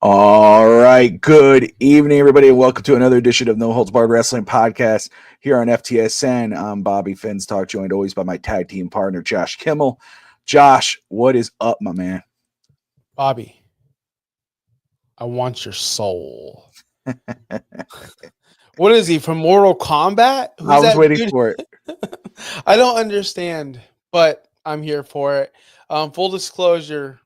All right. Good evening, everybody, and welcome to another edition of No Holds Barred Wrestling Podcast here on FTSN. I'm Bobby Finstock, joined always by my tag team partner, Josh Kimmel. Josh, what is up, my man? Bobby, I want your soul. What is he from Mortal Kombat? Who's I was that waiting dude? for it. I don't understand, but I'm here for it. Full disclosure,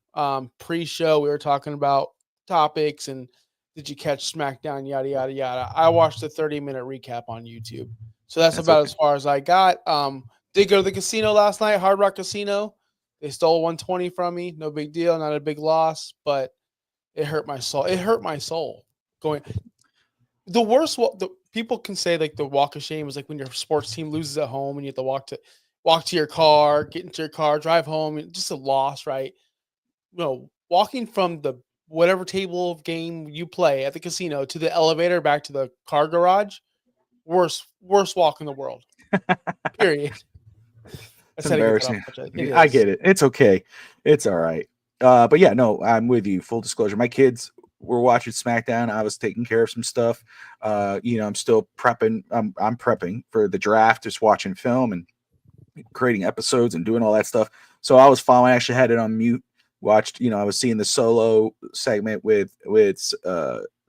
pre-show we were talking about topics and did you catch SmackDown, yada yada yada. I watched a 30-minute recap on YouTube, so that's about okay. as far as I got. Did go to the casino last night, Hard Rock Casino. They stole 120 from me. No big deal, not a big loss, but it hurt my soul. It hurt my soul. Going the worst. The people can say like the walk of shame is like when your sports team loses at home and you have to walk to your car, get into your car, drive home. Just a loss, right? No, walking from the whatever table of game you play at the casino to the elevator back to the car garage. Worst walk in the world. Period. It's embarrassing. It I is. get it. It's okay. It's all right. But yeah, no, I'm with you. Full disclosure, my kids were watching SmackDown. I was taking care of some stuff. I'm still prepping. I'm prepping for the draft, just watching film and creating episodes and doing all that stuff. So I was following. I actually had it on mute. Watched. I was seeing the solo segment with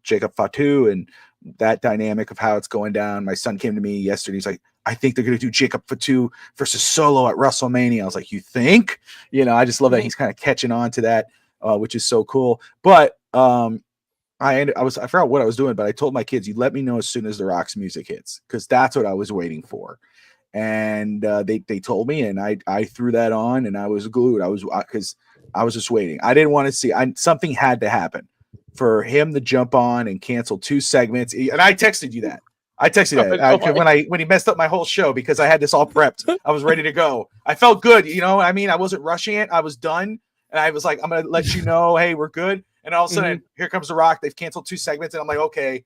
Jacob Fatu and that dynamic of how it's going down. My son came to me yesterday. He's like, I think they're going to do Jacob Fatu versus Solo at WrestleMania. I was like, you think? I just love that he's kind of catching on to that, which is so cool. But I forgot what I was doing, but I told my kids, you let me know as soon as the Rock's music hits, because that's what I was waiting for. And they told me, and I threw that on, and I was glued. Because I was just waiting. I didn't want to see. Something had to happen for him to jump on and cancel 2 segments. And I texted you that. When he messed up my whole show, because I had this all prepped. I was ready to go. I felt good. I wasn't rushing it. I was done. And I was like, I'm going to let you know, hey, we're good. And all of a sudden, here comes The Rock. They've canceled 2 segments. And I'm like, okay.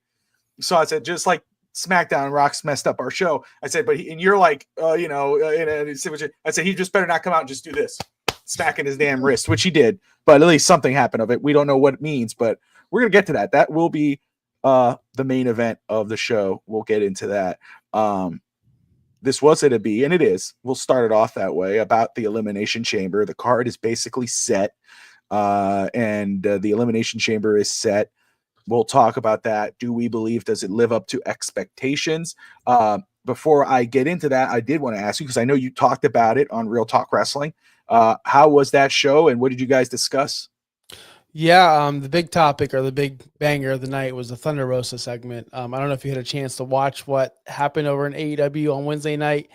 So I said, just like SmackDown, Rock's messed up our show. I said, and you're like, I said, he just better not come out and just do this, smacking his damn wrist, which he did. But at least something happened of it. We don't know what it means, but we're going to get to that. That will be the main event of the show. We'll get into that. This was it to be, and it is. We'll start it off that way about the Elimination Chamber. The card is basically set, and the Elimination Chamber is set. We'll talk about that. Do we believe, does it live up to expectations? Before I get into that, I did want to ask you, because I know you talked about it on Real Talk Wrestling. How was that show, and what did you guys discuss? Yeah, the big topic, or the big banger of the night, was the Thunder Rosa segment. I don't know if you had a chance to watch what happened over in AEW on Wednesday night.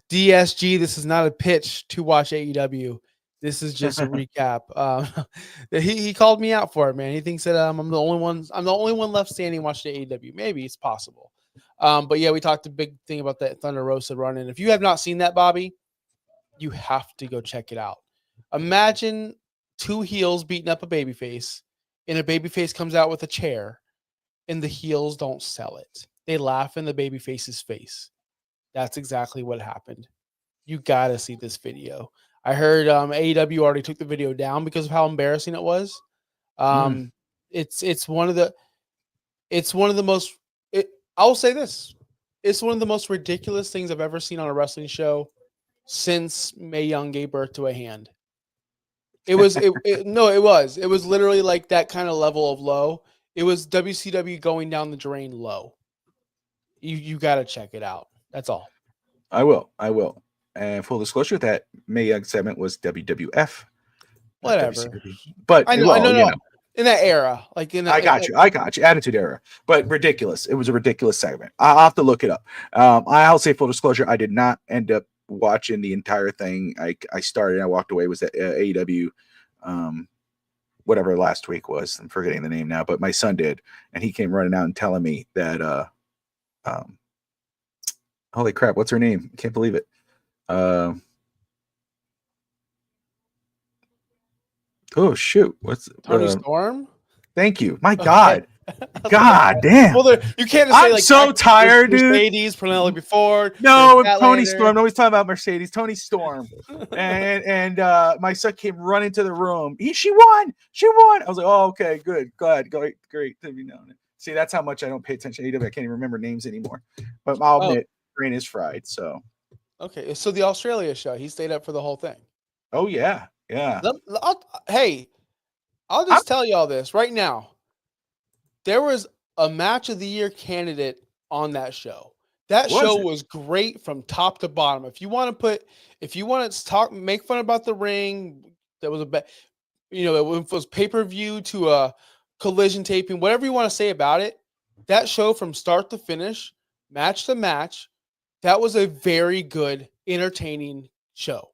DSG, this is not a pitch to watch AEW. This is just a recap. He called me out for it, man. He thinks that I'm the only one left standing watching AEW. Maybe it's possible. But yeah, we talked a big thing about that Thunder Rosa run. And if you have not seen that, Bobby, you have to go check it out. Imagine 2 heels beating up a babyface, and a babyface comes out with a chair, and the heels don't sell it. They laugh in the babyface's face. That's exactly what happened. You got to see this video. I heard AEW already took the video down because of how embarrassing it was. It's one of the most. I'll say this: it's one of the most ridiculous things I've ever seen on a wrestling show since Mae Young gave birth to a hand. It was literally like that kind of level of low. It was WCW going down the drain low. You got to check it out. That's all. I will. And full disclosure, that Mae Young segment was WWF. Whatever. But I know. In that era, I got you. Attitude Era, but ridiculous. It was a ridiculous segment. I'll have to look it up. I'll say full disclosure, I did not end up watching the entire thing. I started, I walked away. Was that AEW, whatever last week was. I'm forgetting the name now, but my son did, and he came running out and telling me that, holy crap, what's her name? I can't believe it. Oh shoot! What's Tony Storm? Thank you. My God, God damn. Well, you can't just say I'm like so tired, dude. Mercedes, Penelope Ford. No, there's Tony Statlander. Storm. Nobody's talking about Mercedes. Tony Storm. and my son came running to the room. She won. She won. I was like, oh, okay, good, glad, great to be known. See, that's how much I don't pay attention to AEW. I can't even remember names anymore. But I'll admit, brain is fried. So okay, so the Australia show, he stayed up for the whole thing. oh yeah, yeah. Hey, I'll just tell y'all this right now. There was a match of the year candidate on that show. That show was great from top to bottom. If you want to talk, make fun about the ring, that was it was pay-per-view to a collision taping, whatever you want to say about it. That show from start to finish, match to match, that was a very good, entertaining show.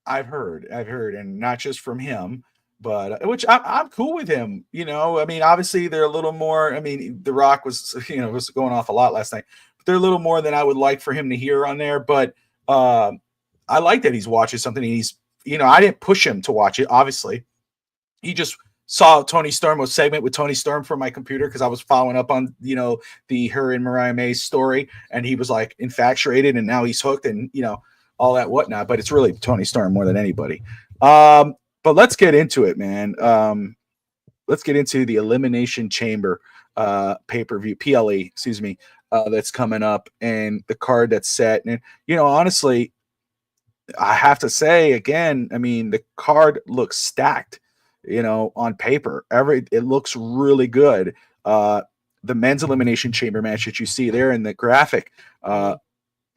I've heard, and not just from him, but which I'm cool with him. You know, I mean, obviously they're a little more. I mean, The Rock was was going off a lot last night, but they're a little more than I would like for him to hear on there. But I like that he's watching something. He's I didn't push him to watch it. Obviously, he just saw Tony Storm's segment with Tony Storm from my computer because I was following up on the her and Mariah May's story, and he was like infatuated, and now he's hooked, and all that whatnot. But it's really Tony Storm more than anybody. But let's get into it, man. Let's get into the Elimination Chamber pay-per-view, PLE, excuse me, that's coming up, and the card that's set. And honestly, I have to say again, I mean, the card looks stacked. On paper, it looks really good. The men's Elimination Chamber match that you see there in the graphic,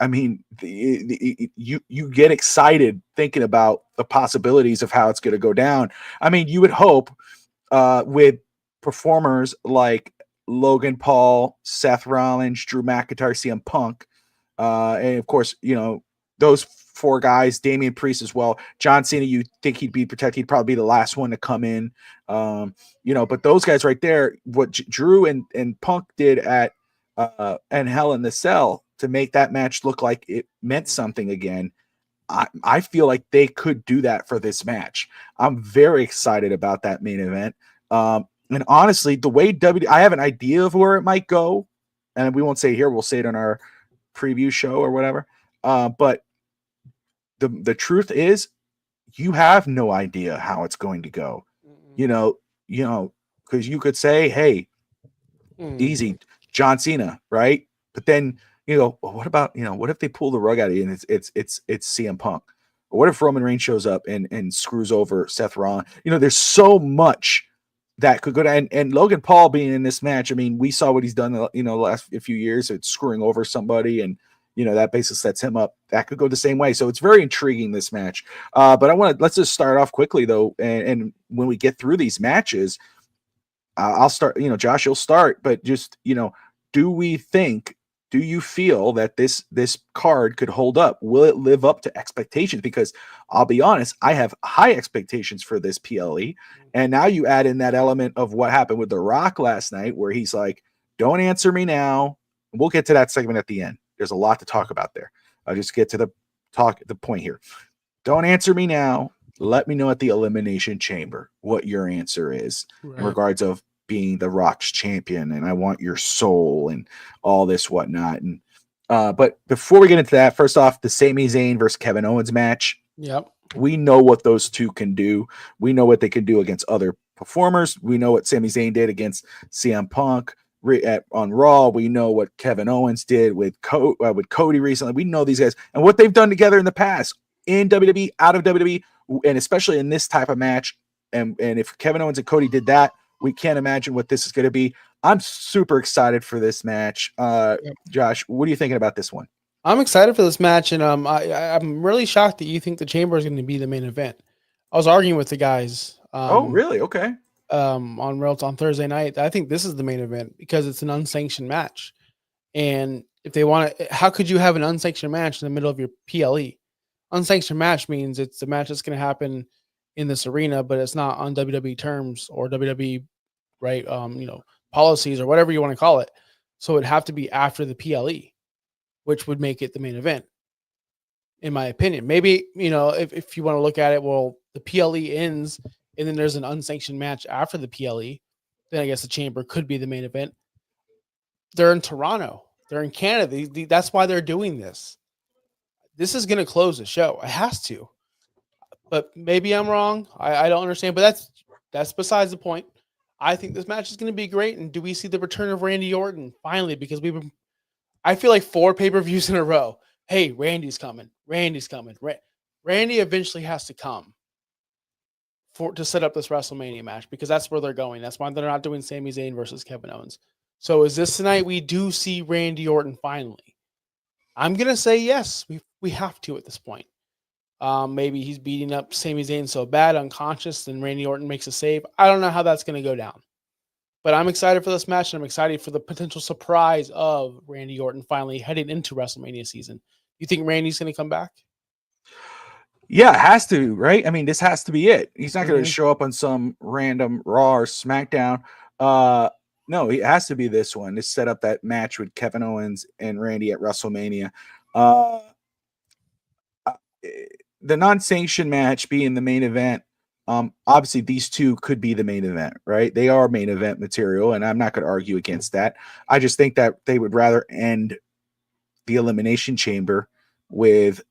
I mean, you get excited thinking about the possibilities of how it's going to go down. I mean, you would hope with performers like Logan Paul, Seth Rollins, Drew McIntyre, CM Punk, and of course, those four guys, Damian Priest as well. John Cena, you think he'd be protected. He'd probably be the last one to come in. But those guys right there, what Drew and Punk did at and Hell in the Cell to make that match look like it meant something again. I feel like they could do that for this match. I'm very excited about that main event. And honestly, the way I have an idea of where it might go, and we won't say it here, we'll say it on our preview show or whatever. But the truth is, you have no idea how it's going to go. Because you could say, hey, easy, John Cena, right? But then well, what about what if they pull the rug out of you and it's CM Punk? Or what if Roman Reigns shows up and screws over Seth Rollins? There's so much that could go down. And Logan Paul being in this match, I mean, we saw what he's done the last few years. It's screwing over somebody, and that basically sets him up. That could go the same way. So it's very intriguing, this match. But let's just start off quickly though, and when we get through these matches, I'll start. Josh, you'll start. But just do you feel that this card could hold up? Will it live up to expectations? Because I'll be honest, I have high expectations for this PLE. And now you add in that element of what happened with The Rock last night, where he's like, don't answer me now. We'll get to that segment at the end. There's a lot to talk about there. I'll just get to the point here. Don't answer me now. Let me know at the Elimination Chamber what your answer is in regards of being The Rock's champion, and I want your soul and all this whatnot. And but before we get into that, first off, the Sami Zayn versus Kevin Owens match. Yep. We know what those two can do. We know what they can do against other performers. We know what Sami Zayn did against CM Punk on Raw. We know what Kevin Owens did with Cody recently. We know these guys and what they've done together in the past in WWE, out of WWE, and especially in this type of match. And if Kevin Owens and Cody did that, we can't imagine what this is going to be. I'm super excited for this match. Josh, what are you thinking about this one? I'm excited for this match, and I'm really shocked that you think the Chamber is going to be the main event. I was arguing with the guys. Oh, really? Okay. On Thursday night, I think this is the main event because it's an unsanctioned match. And if they want to, how could you have an unsanctioned match in the middle of your PLE? Unsanctioned match means it's a match that's going to happen in this arena, but it's not on WWE terms or WWE, right? Policies or whatever you want to call it. So it'd have to be after the PLE, which would make it the main event, in my opinion. Maybe, if you want to look at it, well, the PLE ends and then there's an unsanctioned match after the PLE. then I guess the Chamber could be the main event. They're in Toronto. They're in Canada. That's why they're doing this. This is going to close the show. It has to. But maybe I'm wrong. I don't understand. But that's besides the point. I think this match is going to be great. And do we see the return of Randy Orton finally? Because I feel like 4 pay-per-views in a row. Hey, Randy's coming. Randy's coming. Randy eventually has to come to set up this WrestleMania match because that's where they're going. That's why they're not doing Sami Zayn versus Kevin Owens. So is this tonight we do see Randy Orton finally? I'm going to say yes. We have to at this point. Maybe he's beating up Sami Zayn so bad, unconscious, and Randy Orton makes a save. I don't know how that's going to go down. But I'm excited for this match, and I'm excited for the potential surprise of Randy Orton finally heading into WrestleMania season. You think Randy's going to come back? Yeah, it has to, right? I mean, this has to be it. He's not going to show up on some random Raw or SmackDown. No, it has to be this one to set up that match with Kevin Owens and Randy at WrestleMania. The non-sanctioned match being the main event. Obviously, these two could be the main event, right? They are main event material, and I'm not going to argue against that. I just think that they would rather end the Elimination Chamber with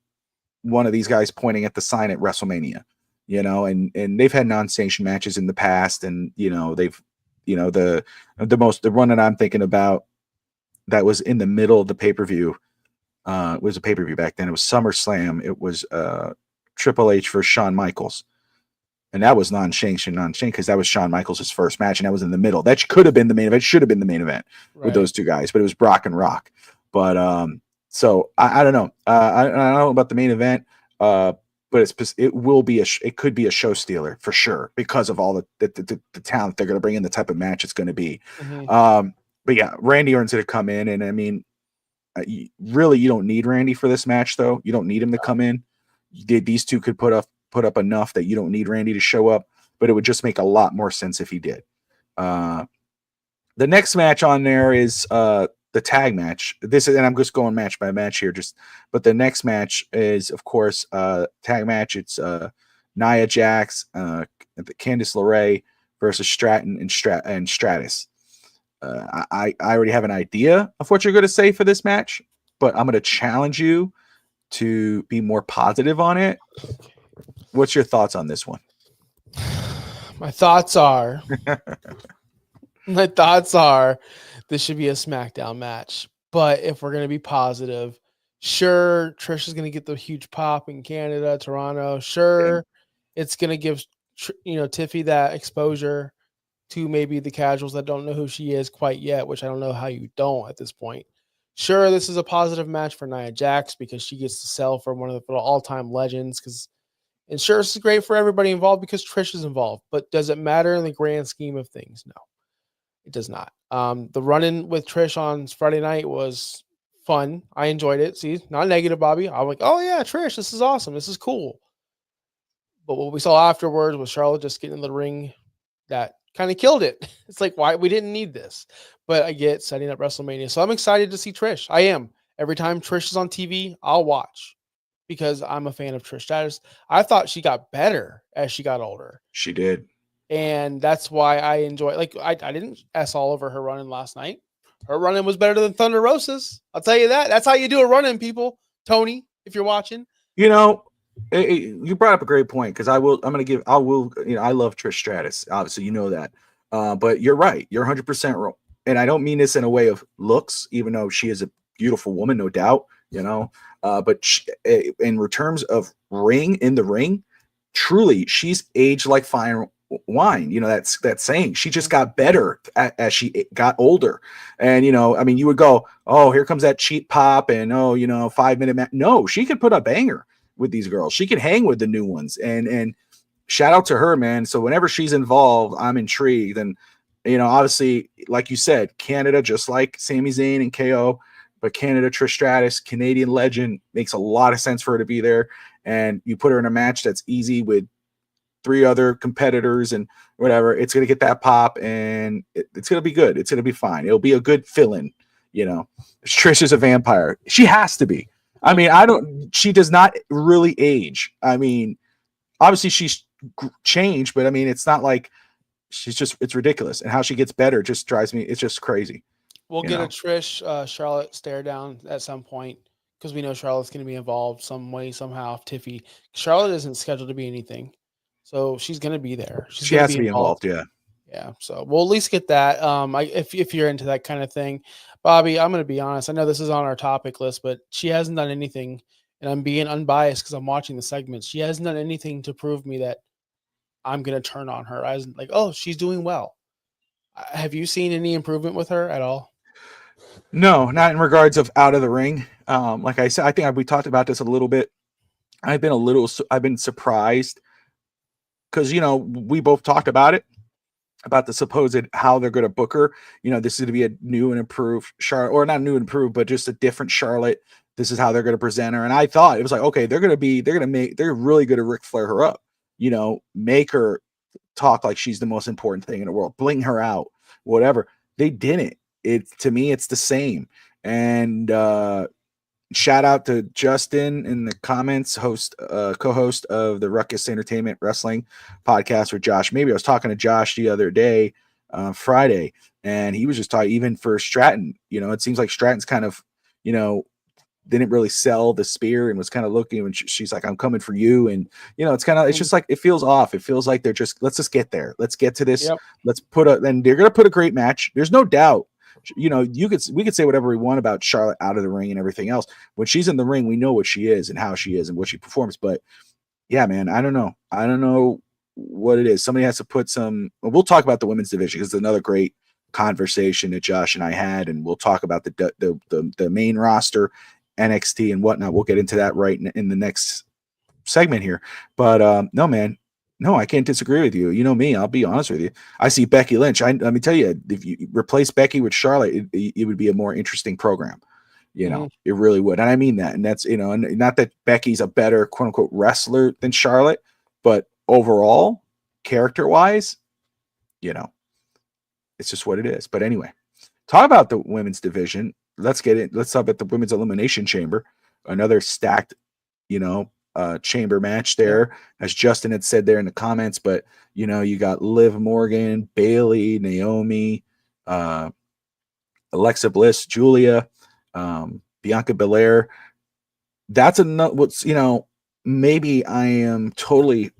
one of these guys pointing at the sign at WrestleMania, and they've had non-sanctioned matches in the past, and they've, the one that I'm thinking about that was in the middle of the pay-per-view. It was a pay-per-view back then. It was SummerSlam. It was Triple H for Shawn Michaels. And that was non-sanctioned because that was Shawn Michaels' first match, and that was in the middle. That could have been the main event, should have been the main event with those two guys, but it was Brock and Rock. But so I don't know. I don't know about the main event, but it could be a show stealer for sure because of all the talent they're going to bring in, the type of match it's going to be. Mm-hmm. But yeah, Randy Orton's going to come in, and I mean, really, you don't need Randy for this match, though. You don't need him to come in. These two could put up enough that you don't need Randy to show up, but it would just make a lot more sense if he did. The next match on there is the tag match. And I'm just going match by match here. But the next match is, of course, tag match. It's Nia Jax, Candice LeRae versus Stratton and Stratus. I already have an idea of what you're going to say for this match, but I'm going to challenge you to be more positive on it. What's your thoughts on this one? My thoughts are this should be a SmackDown match. But if we're going to be positive, sure, Trish is going to get the huge pop in Canada, Toronto. Sure, it's going to give Tiffy that exposure to maybe the casuals that don't know who she is quite yet, which I don't know how you don't at this point. Sure, this is a positive match for Nia Jax because she gets to sell for one of the all-time legends. And sure, this is great for everybody involved because Trish is involved. But does it matter in the grand scheme of things? No, it does not. The run-in with Trish on Friday night was fun. I enjoyed it. See, not negative, Bobby. I'm like, oh yeah, Trish, this is awesome. This is cool. But what we saw afterwards was Charlotte just getting in the ring. That kind of killed it. It's like, why? We didn't need this. But I get setting up WrestleMania. So I'm excited to see Trish. I am. Every time Trish is on TV, I'll watch because I'm a fan of Trish Stratus. I thought she got better as she got older. She did. And that's why I enjoy it. Like, I didn't S all over her running last night. Her running was better than Thunder Rosa's. I'll tell you that. That's how you do a run-in, people. Tony, if you're watching. You brought up a great point because I love Trish Stratus. Obviously, you know that. But you're right. You're 100% wrong. And I don't mean this in a way of looks, even though she is a beautiful woman, no doubt, but in terms of in the ring, truly, she's aged like fine wine. That's that saying. She just got better as she got older. And, you would go, oh, here comes that cheap pop and, 5-minute match. No, she could put a banger with these girls. She could hang with the new ones. And shout out to her, man. So whenever she's involved, I'm intrigued. And, obviously, like you said, Canada, just like Sami Zayn and KO, but Canada, Trish Stratus, Canadian legend, makes a lot of sense for her to be there. And you put her in a match that's easy with 3 other competitors and whatever, it's going to get that pop and it's going to be good. It's going to be fine. It'll be a good fill-in. Trish is a vampire. She has to be. I mean, she does not really age. I mean, obviously she's changed, but I mean, it's not like it's ridiculous. And how she gets better just drives me. It's just crazy. We'll You get a know, Trish Charlotte stare down at some point because we know Charlotte's going to be involved some way somehow. If Tiffy Charlotte isn't scheduled to be anything, so she's going to be there. She's she going to has be to be involved. involved. Yeah. Yeah, so we'll at least get that. If you're into that kind of thing, Bobby, I'm going to be honest. I know this is on our topic list, but she hasn't done anything, and I'm being unbiased because I'm watching the segments. She hasn't done anything to prove me that I'm going to turn on her. I was like, oh, she's doing well. Have you seen any improvement with her at all? No, not in regards of out of the ring. Like I said, I think we talked about this a little bit. I've been surprised because we both talked about the supposed how they're going to book her. This is going to be a new and improved Charlotte, or not new and improved, but just a different Charlotte. This is how they're going to present her. And I thought it was like, okay, they're really going to Ric Flair her up, make her talk like she's the most important thing in the world, bling her out, whatever. They didn't. To me, it's the same. And shout out to Justin in the comments, co-host of the Ruckus Entertainment Wrestling podcast with Josh. Maybe I was talking to Josh the other day, Friday, and he was just talking even for Stratton. It seems like Stratton's kind of, didn't really sell the spear and was kind of looking, and she's like, I'm coming for you. And it's just like, it feels off. It feels like let's just get there. Let's get to this. Yep. And they're going to put a great match. There's no doubt. We could say whatever we want about Charlotte out of the ring and everything else. When she's in the ring, we know what she is and how she is and what she performs. But yeah, man, I don't know what it is. Somebody has to put we'll talk about the women's division because it's another great conversation that Josh and I had, and we'll talk about the main roster, NXT and whatnot. We'll get into that right in the next segment here. But no, man, no, I can't disagree with you. You know me, I'll be honest with you. I see Becky Lynch. Let me tell you, if you replace Becky with Charlotte, it would be a more interesting program. It really would. And I mean that. And that's, and not that Becky's a better quote unquote wrestler than Charlotte, but overall, character wise, it's just what it is. But anyway, talk about the women's division. Let's get it. Let's talk about the women's elimination chamber. Another stacked, chamber match there, as Justin had said there in the comments. But you got Liv Morgan, Bailey, Naomi, Alexa Bliss, Julia, Bianca Belair. That's what's maybe I am totally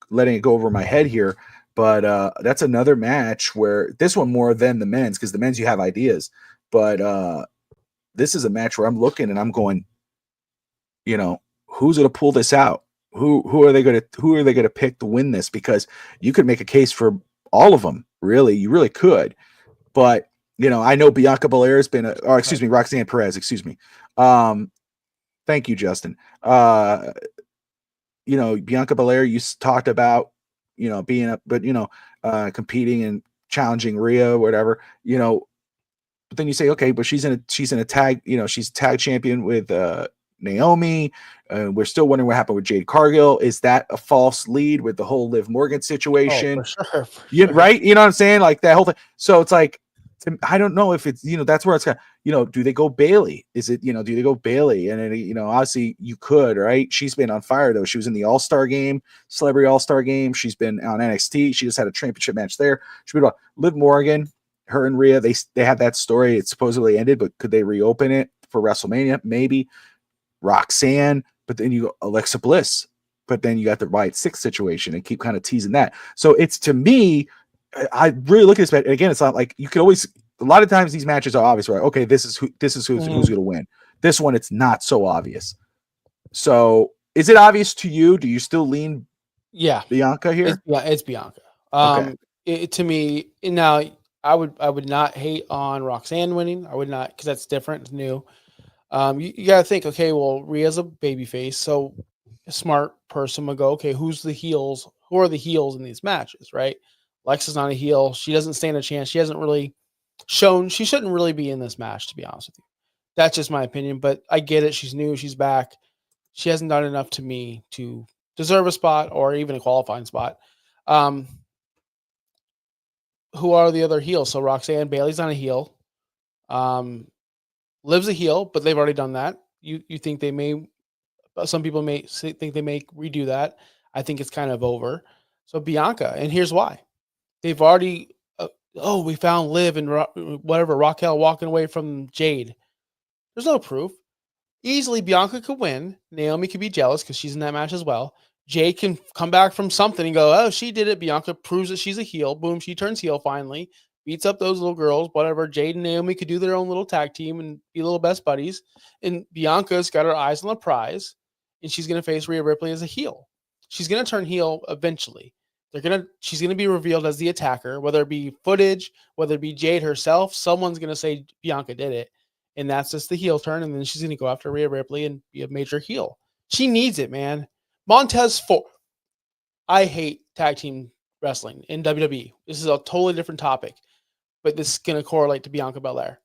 letting it go over my head here, but that's another match where this one more than the men's, because the men's you have ideas, but this is a match where I'm looking and I'm going, who's going to pull this out? Who are they going to pick to win this? Because you could make a case for all of them. Really, you really could. But I know Bianca Belair has been, Roxanne Perez. Excuse me. Thank you, Justin. Bianca Belair, you talked about, being up, but competing and challenging Rhea, whatever. But then you say, okay, but she's in a tag. She's tag champion with Naomi. We're still wondering what happened with Jade Cargill. Is that a false lead with the whole Liv Morgan situation? Oh, for sure. Right? You know what I'm saying? Like that whole thing. So it's like, I don't know if it's, that's where it's kind of, do they go Bailey? Is it, do they go Bailey? And then, obviously you could, right? She's been on fire though. She was in the All-Star game, Celebrity All-Star game. She's been on NXT. She just had a championship match there. She's been about Liv Morgan, her and Rhea. They have that story. It supposedly ended, but could they reopen it for WrestleMania? Maybe. Roxanne, but then you go Alexa Bliss, but then you got the Riot 6 situation and keep kind of teasing that. So it's, to me, I really look at this match, and again, it's not like you could always. A lot of times these matches are obvious, right? Okay, this is who's going to win. This one, it's not so obvious. So, is it obvious to you? Do you still lean, Bianca here? It's Bianca. Okay. To me now, I would not hate on Roxanne winning. I would not, because that's different, it's new. You got to think, okay, well, Rhea's a babyface, so a smart person would go, okay, who's the heels? Who are the heels in these matches, right? Lexa's not a heel. She doesn't stand a chance. She hasn't really shown, she shouldn't really be in this match, to be honest with you. That's just my opinion, but I get it. She's new. She's back. She hasn't done enough to me to deserve a spot or even a qualifying spot. Who are the other heels? So Roxanne, Bailey's not a heel. Liv's a heel, but they've already done that. You think they may, some people may think they may redo that. I think it's kind of over. So Bianca, and here's why. They've already, we found Liv and whatever Raquel walking away from Jade. There's no proof. Easily Bianca could win. Naomi could be jealous because she's in that match as well. Jade can come back from something and go, oh, she did it. Bianca proves that she's a heel. Boom, she turns heel finally. Beats up those little girls. Whatever. Jade and Naomi could do their own little tag team and be little best buddies. And Bianca's got her eyes on the prize, and she's going to face Rhea Ripley as a heel. She's going to turn heel eventually. She's gonna be revealed as the attacker, whether it be footage, whether it be Jade herself. Someone's gonna say Bianca did it, and that's just the heel turn. And then she's gonna go after Rhea Ripley and be a major heel. She needs it, man. Montez Ford. I hate tag team wrestling in WWE. This is a totally different topic, but this is gonna correlate to Bianca Belair.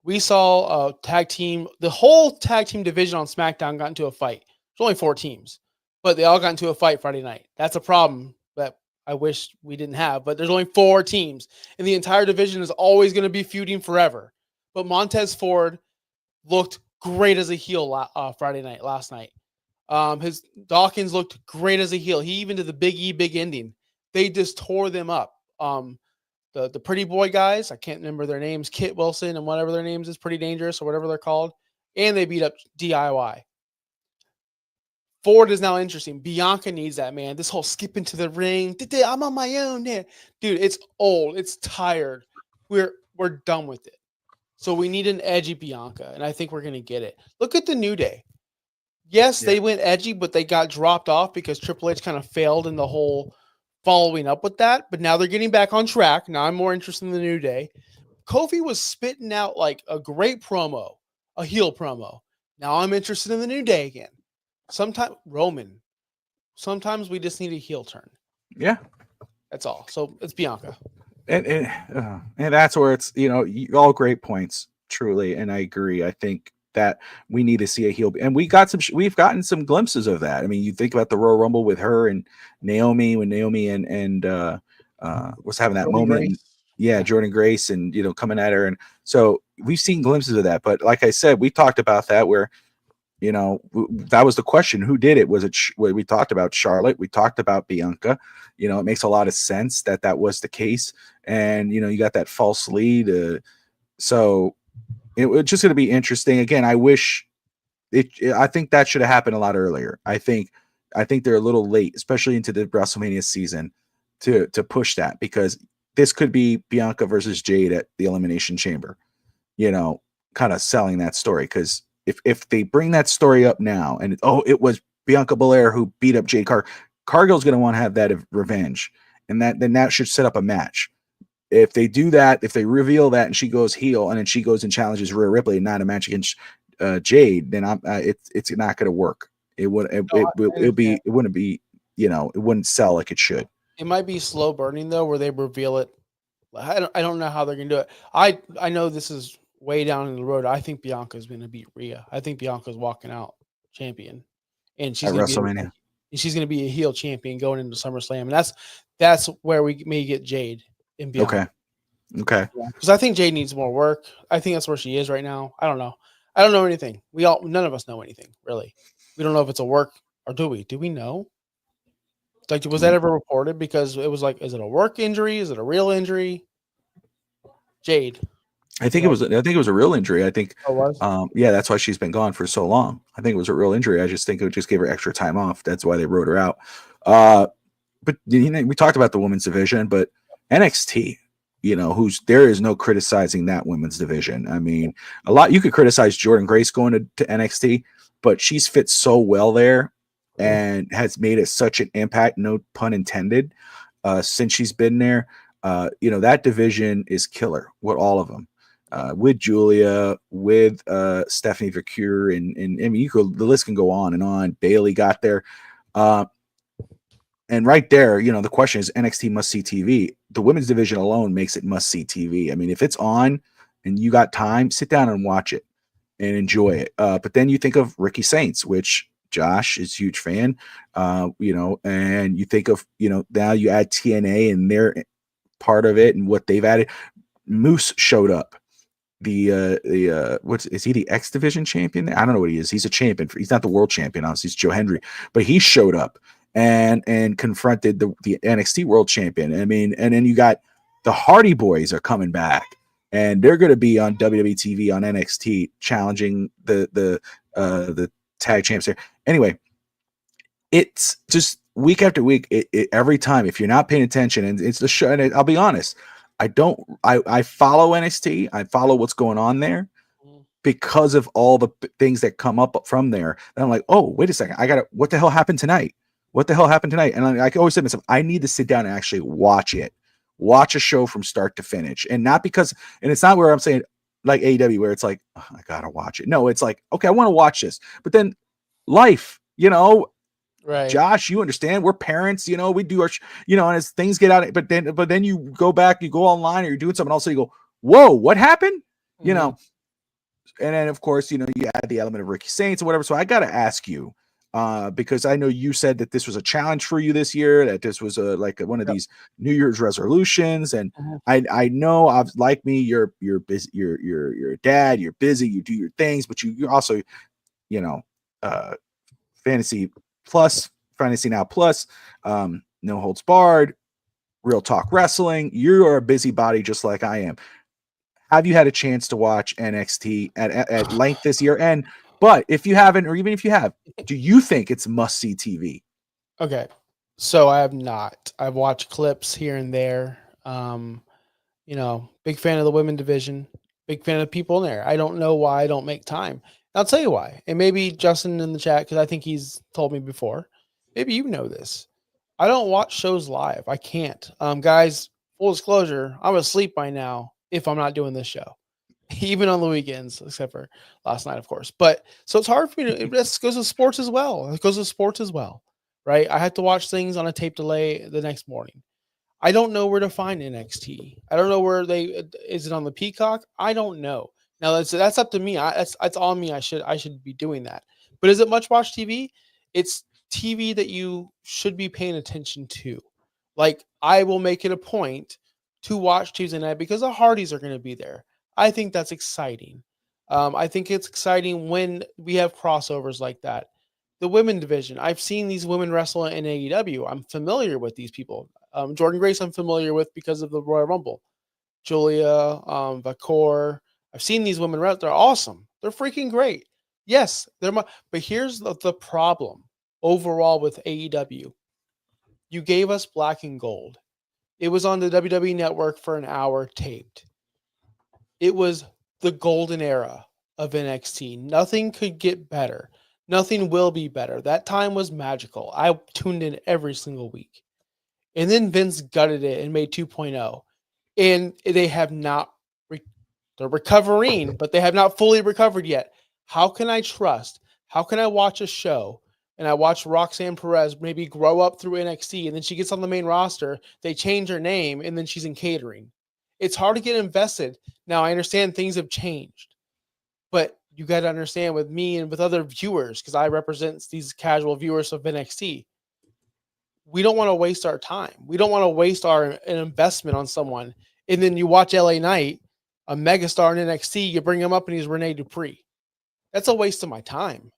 We saw a tag team. The whole tag team division on SmackDown got into a fight. There's only 4 teams, but they all got into a fight Friday night. That's a problem that I wish we didn't have, but there's only 4 teams, and the entire division is always going to be feuding forever. But Montez Ford looked great as a heel Friday night, last night. His Dawkins looked great as a heel. He even did the Big E big ending. They just tore them up. The pretty boy guys, I can't remember their names, Kit Wilson and whatever their names is, Pretty Dangerous or whatever they're called, and they beat up DIY. Ford is now interesting. Bianca needs that, man. This whole skip into the ring. I'm on my own there. Dude, it's old. It's tired. We're done with it. So we need an edgy Bianca, and I think we're going to get it. Look at the New Day. Yes, they went edgy, but they got dropped off because Triple H kind of failed in the whole following up with that. But now they're getting back on track. Now I'm more interested in the New Day. Kofi was spitting out like a great promo, a heel promo. Now I'm interested in the New Day again. Sometimes we just need a heel turn. Yeah, that's all. So it's Bianca, and that's where it's all great points, truly, and I agree. I think that we need to see a heel, and we've gotten some glimpses of that. I mean, you think about the Royal Rumble with her and Naomi, when Naomi and was having that Jordan moment. Grace. Yeah, Jordan Grace, and coming at her, and so we've seen glimpses of that. But like I said, we talked about that where. That was the question. Who did it? Was it we talked about Charlotte? We talked about Bianca. It makes a lot of sense that was the case. And, you got that false lead. So it was just going to be interesting. Again, I think that should have happened a lot earlier. I think they're a little late, especially into the WrestleMania season to push that, because this could be Bianca versus Jade at the Elimination Chamber, kind of selling that story. Because if they bring that story up now and it was Bianca Belair who beat up Jade Cargill's going to want to have that revenge, and then that should set up a match. If they do that, if they reveal that and she goes heel and then she goes and challenges Rhea Ripley and not a match against Jade, then it's not going to work. It wouldn't be it wouldn't sell like it should. It might be slow burning though, where they reveal it. I don't know how they're going to do it. I know this is way down in the road. I think Bianca's going to beat Rhea. I think Bianca's walking out champion, and she's going to be a heel champion going into SummerSlam. And that's where we may get Jade and Bianca. Okay. Because I think Jade needs more work. I think that's where she is right now. I don't know. I don't know anything. None of us know anything really. We don't know if it's a work, or do we? Do we know? Like, was that ever reported? Because it was like, is it a work injury? Is it a real injury? Jade. I think it was a real injury. I think, was? That's why she's been gone for so long. I think it was a real injury. I just think it would just give her extra time off. That's why they wrote her out. But we talked about the women's division, but NXT, there is no criticizing that women's division. I mean, you could criticize Jordan Grace going to NXT, but she's fit so well there and has made it such an impact, no pun intended, since she's been there. That division is killer with all of them. With Julia, with Stephanie Vicure, and I mean, the list can go on and on. Bailey got there. And right there, the question is NXT must-see TV. The women's division alone makes it must-see TV. I mean, if it's on and you got time, sit down and watch it and enjoy it. But then you think of Ricky Saints, which Josh is a huge fan, and you think of, now you add TNA and their part of it and what they've added. Moose showed up. Is he the X Division champion? I don't know what he is. He's a champion. He's not the world champion, obviously. He's Joe Hendry, but he showed up and confronted the NXT World Champion. I mean, and then you got the Hardy Boys are coming back, and they're going to be on WWE TV on NXT challenging the tag champs there. Anyway, it's just week after week, every time. If you're not paying attention, and it's the show, and I'll be honest, I follow NXT, I follow what's going on there because of all the things that come up from there. And I'm like, oh, wait a second, what the hell happened tonight? What the hell happened tonight? And I always say to myself, I need to sit down and actually watch a show from start to finish, and not because, and it's not where I'm saying like AEW where it's like, oh, I gotta watch it. No, it's like, okay, I want to watch this, but then life, Right. Josh, you understand, we're parents, we do our, and as things get out, but then you go back, you go online, or you're doing something else, so you go, whoa, what happened? And then of course, you add the element of Ricky Saints or whatever. So I got to ask you, because I know you said that this was a challenge for you this year, that this was like one of these New Year's resolutions. And I know like me, you're busy, you're a dad, you're busy, you do your things, but you also, Fantasy Now Plus, No Holds Barred, Real Talk Wrestling. You are a busybody just like I am. Have you had a chance to watch NXT at length this year? But if you haven't, or even if you have, do you think it's must-see TV? Okay, so I have not. I've watched clips here and there. Big fan of the women division. Big fan of people in there. I don't know why I don't make time. I'll tell you why. And maybe Justin in the chat, because I think he's told me before. Maybe you know this. I don't watch shows live. I can't. Guys, full disclosure, I'm asleep by now if I'm not doing this show. Even on the weekends, except for last night, of course. But so it's hard for me to, it goes to sports as well. It goes to sports as well, right? I have to watch things on a tape delay the next morning. I don't know where to find NXT. I don't know where is it on the Peacock? I don't know. Now that's up to me. That's on me. I should be doing that. But is it much watch TV? It's TV that you should be paying attention to. Like, I will make it a point to watch Tuesday night because the Hardys are going to be there. I think that's exciting. I think it's exciting when we have crossovers like that. The women division, I've seen these women wrestle in AEW. I'm familiar with these people. Jordan Grace, I'm familiar with because of the Royal Rumble. Julia, Vakor. I've seen these women wrestle. They're awesome. They're freaking great. Yes, but here's the problem overall with AEW. You gave us Black and Gold. It was on the WWE Network for an hour taped. It was the golden era of NXT. Nothing could get better. Nothing will be better. That time was magical. I tuned in every single week. And then Vince gutted it and made 2.0. And they have not, they're recovering, but they have not fully recovered yet. How can I trust? How can I watch a show and I watch Roxanne Perez maybe grow up through NXT and then she gets on the main roster, they change her name, and then she's in catering? It's hard to get invested. Now, I understand things have changed, but you got to understand with me and with other viewers, because I represent these casual viewers of NXT, we don't want to waste our time. We don't want to waste an investment on someone. And then you watch LA Knight, a megastar in NXT, you bring him up and he's Rene Dupree. That's a waste of my time.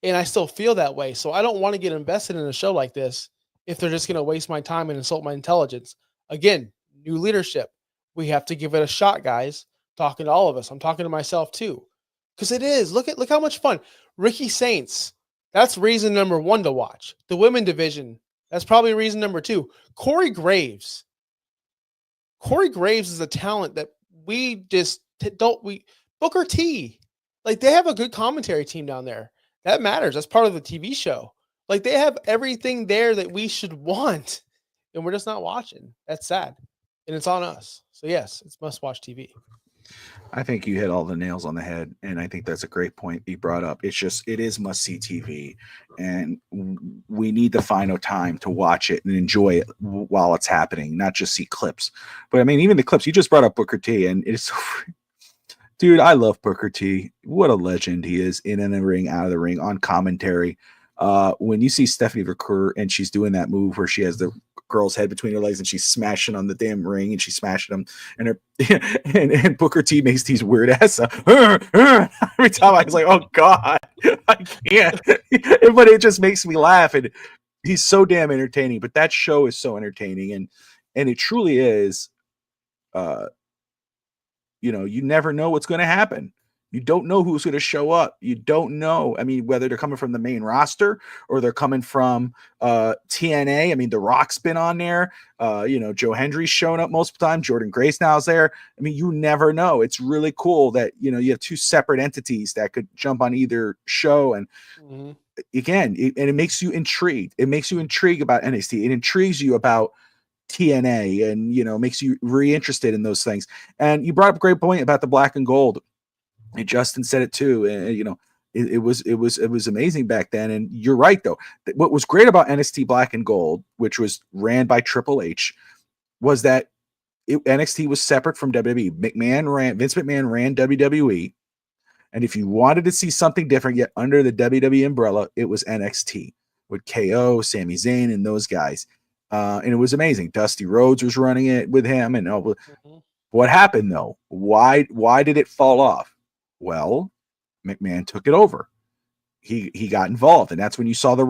And I still feel that way. So I don't want to get invested in a show like this if they're just going to waste my time and insult my intelligence. Again, new leadership. We have to give it a shot, guys. Talking to all of us. I'm talking to myself too. Because it is. Look how much fun. Ricky Saints. That's reason number 1 to watch. The women division. That's probably reason number 2. Corey Graves. Corey Graves is a talent that we just don't. Booker T. Like, they have a good commentary team down there. That matters. That's part of the TV show. Like, they have everything there that we should want. And we're just not watching. That's sad. And it's on us. So yes, it's must-watch TV. I think you hit all the nails on the head, and I think that's a great point you brought up. It is must-see TV, and we need to find a time to watch it and enjoy it while it's happening, not just see clips. But I mean, even the clips, you just brought up Booker T, and it's so dude, I love Booker T. What a legend he is in the ring, out of the ring, on commentary. When you see Stephanie Vaquer and she's doing that move where she has the girl's head between her legs and she's smashing on the damn ring and she's smashing them, and her and Booker T makes these weird ass every time. I was like, oh god, I can't. But it just makes me laugh. And He's so damn entertaining, but that show is so entertaining, and it truly is. Uh, you never know what's going to happen. You don't know who's going to show up. You don't know. I mean, whether they're coming from the main roster or they're coming from TNA. I mean, The Rock's been on there. Joe Hendry's shown up most of the time. Jordan Grace now's there. I mean, you never know. It's really cool that you have two separate entities that could jump on either show. And again, it makes you intrigued. It makes you intrigued about NXT. It intrigues you about TNA, and makes you reinterested in those things. And you brought up a great point about the black and gold. And Justin said it too. And it was amazing back then. And you're right though. What was great about NXT Black and Gold, which was ran by Triple H, was that NXT was separate from WWE. Vince McMahon ran WWE. And if you wanted to see something different yet under the WWE umbrella, it was NXT with KO, Sami Zayn, and those guys. And it was amazing. Dusty Rhodes was running it with him. And what happened though? Why did it fall off? Well, McMahon took it over. He got involved, and that's when you saw the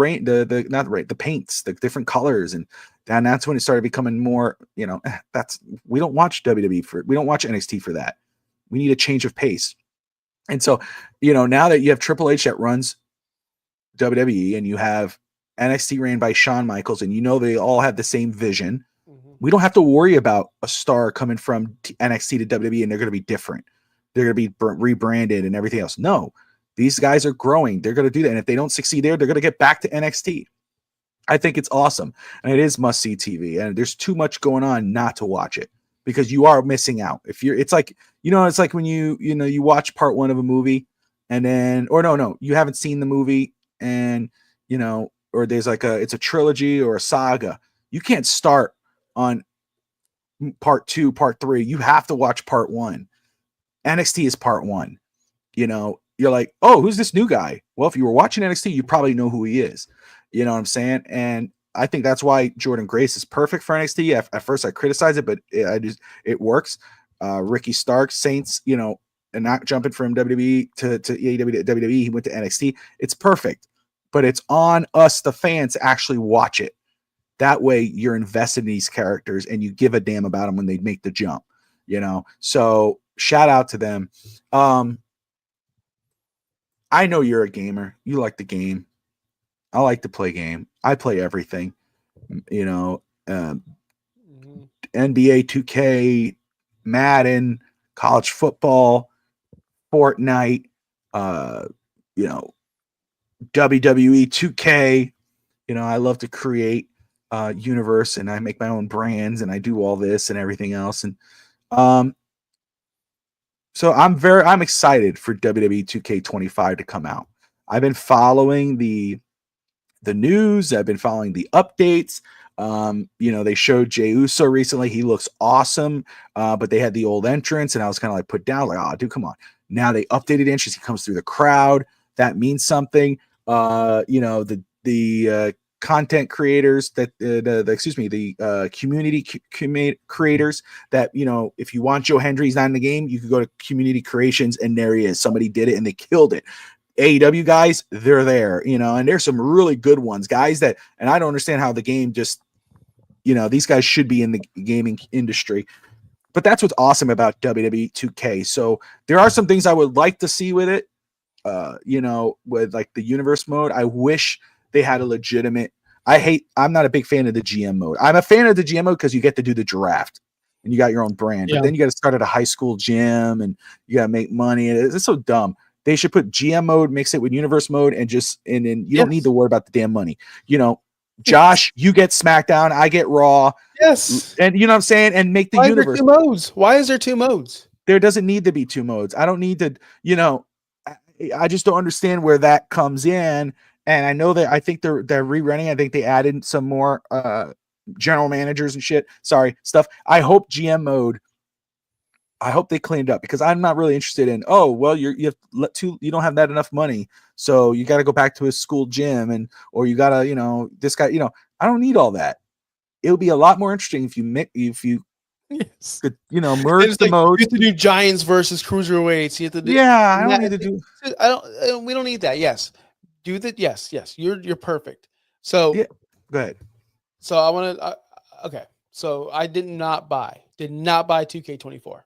paints, the different colors, and that's when it started becoming more. We don't watch WWE we don't watch NXT for that. We need a change of pace. And so, now that you have Triple H that runs WWE, and you have NXT ran by Shawn Michaels, and they all have the same vision. We don't have to worry about a star coming from NXT to WWE and they're going to be different. They're going to be rebranded and everything else. No, these guys are growing. They're going to do that. And if they don't succeed there, they're going to get back to NXT. I think it's awesome. And it is must-see TV. And there's too much going on not to watch it, because you are missing out. It's like when you watch part one of a movie and then, or no, you haven't seen the movie, and, or there's it's a trilogy or a saga. You can't start on part 2, part 3. You have to watch part 1. NXT is part 1. You're like, oh, who's this new guy? Well, if you were watching NXT, you probably know who he is. You know what I'm saying? And I think that's why Jordan Grace is perfect for NXT. At first I criticize it, but it works. Ricky Starks, Saints, and not jumping from WWE to AEW to WWE, he went to NXT. It's perfect. But it's on us, the fans, to actually watch it. That way you're invested in these characters and you give a damn about them when they make the jump, So shout out to them. I know you're a gamer. You like the game. I like to play game. I play everything, NBA 2K, Madden, college football, Fortnite, WWE 2K. I love to create universe, and I make my own brands, and I do all this and everything else. And so I'm excited for WWE 2K25 to come out. I've been following the news. I've been following the updates. They showed Jey Uso recently. He looks awesome. But they had the old entrance, and I was kind of like put down, like, oh, dude, come on. Now they updated entrance. He comes through the crowd. That means something. The content creators that the community creators that, if you want Joe Hendry's not in the game, you could go to community creations, and there he is. Somebody did it and they killed it. AEW guys, they're there, and there's some really good ones, guys and I don't understand how the game just, these guys should be in the gaming industry. But that's what's awesome about WWE 2K. So there are some things I would like to see with it, with like the universe mode. I wish they had a legitimate. I'm not a big fan of the GM mode. I'm a fan of the GM mode because you get to do the draft and you got your own brand. But then you got to start at a high school gym and you got to make money. And it's so dumb. They should put GM mode, mix it with universe mode, and then you don't need to worry about the damn money. Josh, you get SmackDown, I get Raw. Yes. And you know what I'm saying? And make the universe. There 2 modes? Why is there 2 modes? There doesn't need to be 2 modes. I don't need to, I just don't understand where that comes in. And I know that I think they're rerunning. I think they added some more general managers and stuff. I hope GM mode. I hope they cleaned up, because I'm not really interested in, you don't have that enough money, so you got to go back to his school gym, or you got to, this guy, I don't need all that. It would be a lot more interesting if you could, merge the modes. You have to do giants versus cruiserweights. You have to do, I don't need to do. We don't need that. Yes, do that. Yes. You're perfect. So Go ahead. So I want to. Okay, so I did not buy 2K24.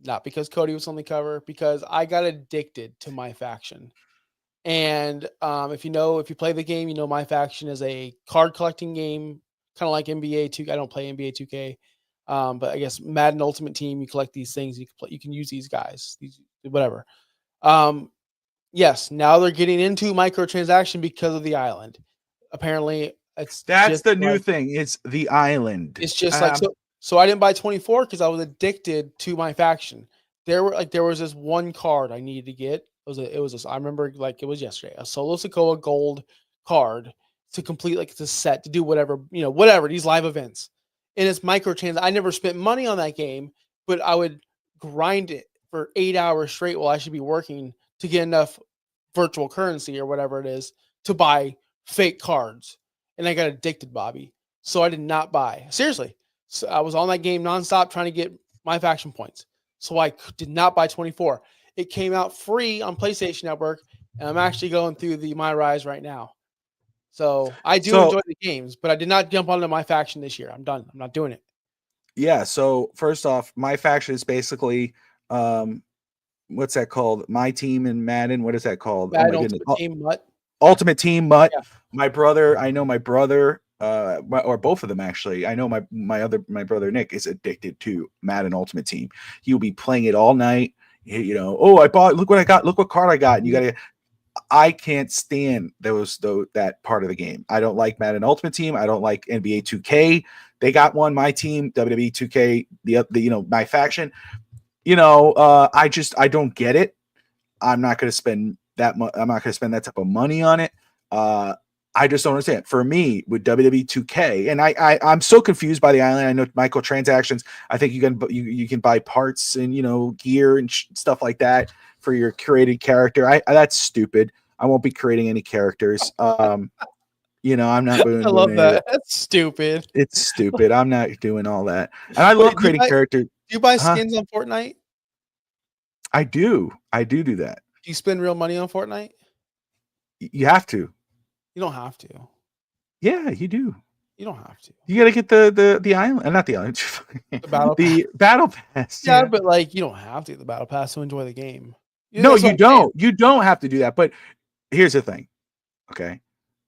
Not because Cody was on the cover, because I got addicted to my faction. And if you play the game, my faction is a card collecting game, kind of like NBA 2. I don't play NBA 2K, but I guess Madden Ultimate Team. You collect these things. You can use these guys. Whatever. Yes, now they're getting into microtransaction because of the island. Apparently, That's the new thing. It's the island. It's just like so. I didn't buy 24 because I was addicted to my faction. There was this one card I needed to get. I remember like it was yesterday. A Solo Sokoa gold card to complete like the set to do whatever these live events. And it's microtrans. I never spent money on that game, but I would grind it for 8 hours straight while I should be working to get enough virtual currency or whatever it is to buy fake cards. And I got addicted, Bobby. So I did not buy. Seriously. So I was on that game nonstop trying to get my faction points. So I did not buy 24. It came out free on PlayStation Network, and I'm actually going through My Rise right now. So I do enjoy the games, but I did not jump onto my faction this year. I'm done. I'm not doing it. Yeah. So first off, my faction is basically what's that called? My team in Madden. What is that called? Madden Ultimate Team Mutt. Ultimate Team Mutt. Yeah. My brother, or both of them actually. I know my brother Nick is addicted to Madden Ultimate Team. He'll be playing it all night. I bought. Look what I got. Look what card I got. And you gotta. I can't stand that part of the game. I don't like Madden Ultimate Team. I don't like NBA 2K. They got one. My team, WWE 2K. The my faction. I don't get it. I'm not going to spend that much. I'm not going to spend that type of money on it. I just don't understand. For me, with WWE 2K, and I'm so confused by the island. I know microtransactions. I think you can buy parts and gear and stuff like that for your curated character. That's stupid. I won't be creating any characters. I'm not doing. I love that. That's stupid. It's stupid. I'm not doing all that. And I love creating characters. Do you buy skins on Fortnite? I do that. Do you spend real money on Fortnite? You have to. You don't have to. Yeah, you do. You don't have to. You got to get the island, not the island. The battle pass. Yeah, but you don't have to get the battle pass to enjoy the game. No, you don't. You don't have to do that. But here's the thing. Okay.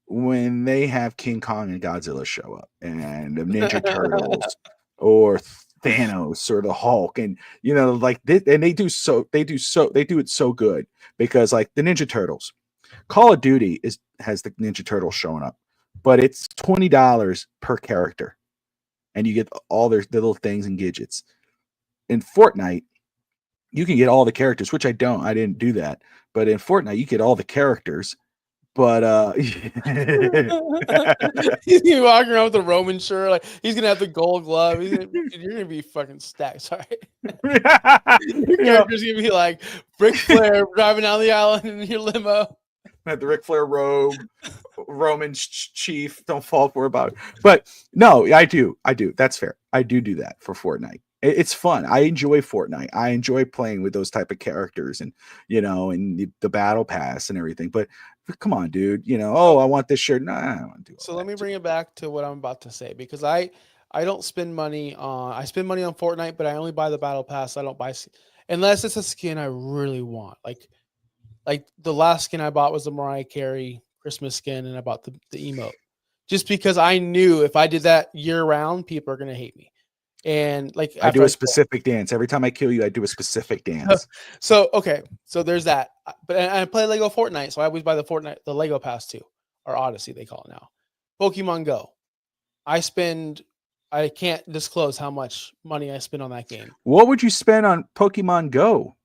When they have King Kong and Godzilla show up and the Ninja Turtles or Thanos or the Hulk, and they do it so good, because like the Ninja Turtles, Call of Duty has the Ninja Turtles showing up, but it's $20 per character, and you get all their little things and gadgets. In Fortnite, you can get all the characters, which I didn't do that, but in Fortnite you get all the characters. But he's walking around with a Roman shirt, like he's gonna have the gold glove. You're gonna be fucking stacked. Sorry, your character's gonna be like Ric Flair driving down the island in your limo. Had the Ric Flair robe, Roman chief. Don't fall for about it. But no, I do. That's fair. I do that for Fortnite. It's fun. I enjoy Fortnite. I enjoy playing with those type of characters, and and the battle pass and everything. But come on, dude. I want this shirt. Nah, I don't want to do. So let me bring it back to what I'm about to say, because I don't spend money on. I spend money on Fortnite, but I only buy the battle pass. I don't buy unless it's a skin I really want. Like the last skin I bought was the Mariah Carey Christmas skin, and I bought the emote just because I knew if I did that year round, people are gonna hate me. And I do a specific dance every time I kill you. I do a specific dance. So there's that. But I play Lego Fortnite, so I always buy the Lego Pass too, or Odyssey they call it now. Pokemon Go. I can't disclose how much money I spend on that game. What would you spend on Pokemon Go?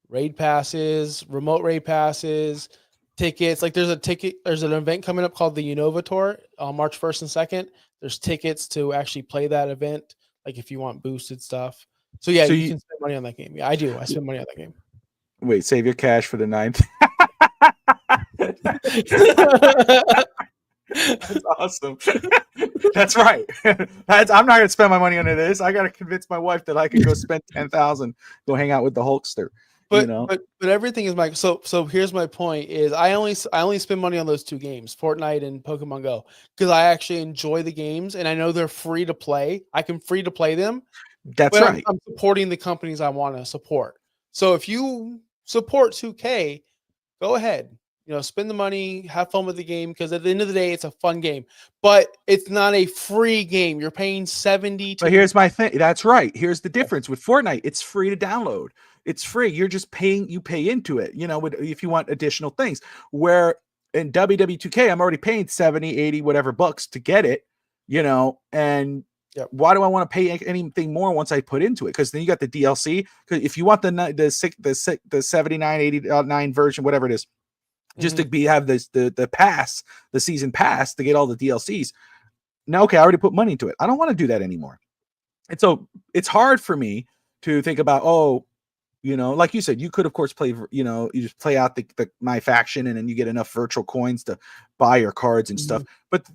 Raid passes, remote raid passes, tickets. Like there's an event coming up called the Unova Tour on March 1st and 2nd. There's tickets to actually play that event. Like if you want boosted stuff. So yeah, you can spend money on that game. Yeah, I do. I spend money on that game. Wait, save your cash for the 9th. That's awesome. That's right. I'm not gonna spend my money on this. I gotta convince my wife that I can go spend $10,000, go hang out with the Hulkster. you But know. but everything is my so here's my point is I only spend money on those two games, Fortnite and Pokemon Go, because I actually enjoy the games and I know they're free to play. I can free to play them, That's but right. I'm supporting the companies I want to support. So if you support 2K, go ahead. Spend the money, have fun with the game because at the end of the day, it's a fun game. But it's not a free game. You're paying 70 But to here's my thing. That's right. Here's the difference with Fortnite. It's free to download. It's free. You're just paying. You pay into it. If you want additional things. Where in WWE2K, I'm already paying 70, 80, whatever bucks to get it. And Yep. why do I want to pay anything more once I put into it? Because then you got the DLC. Because if you want the 79, 89 version, whatever it is, just to have the pass, the season pass to get all the DLCs. Now, okay, I already put money into it. I don't want to do that anymore. And so it's hard for me to think about, like you said, you could of course play, you just play out the my faction and then you get enough virtual coins to buy your cards and stuff. But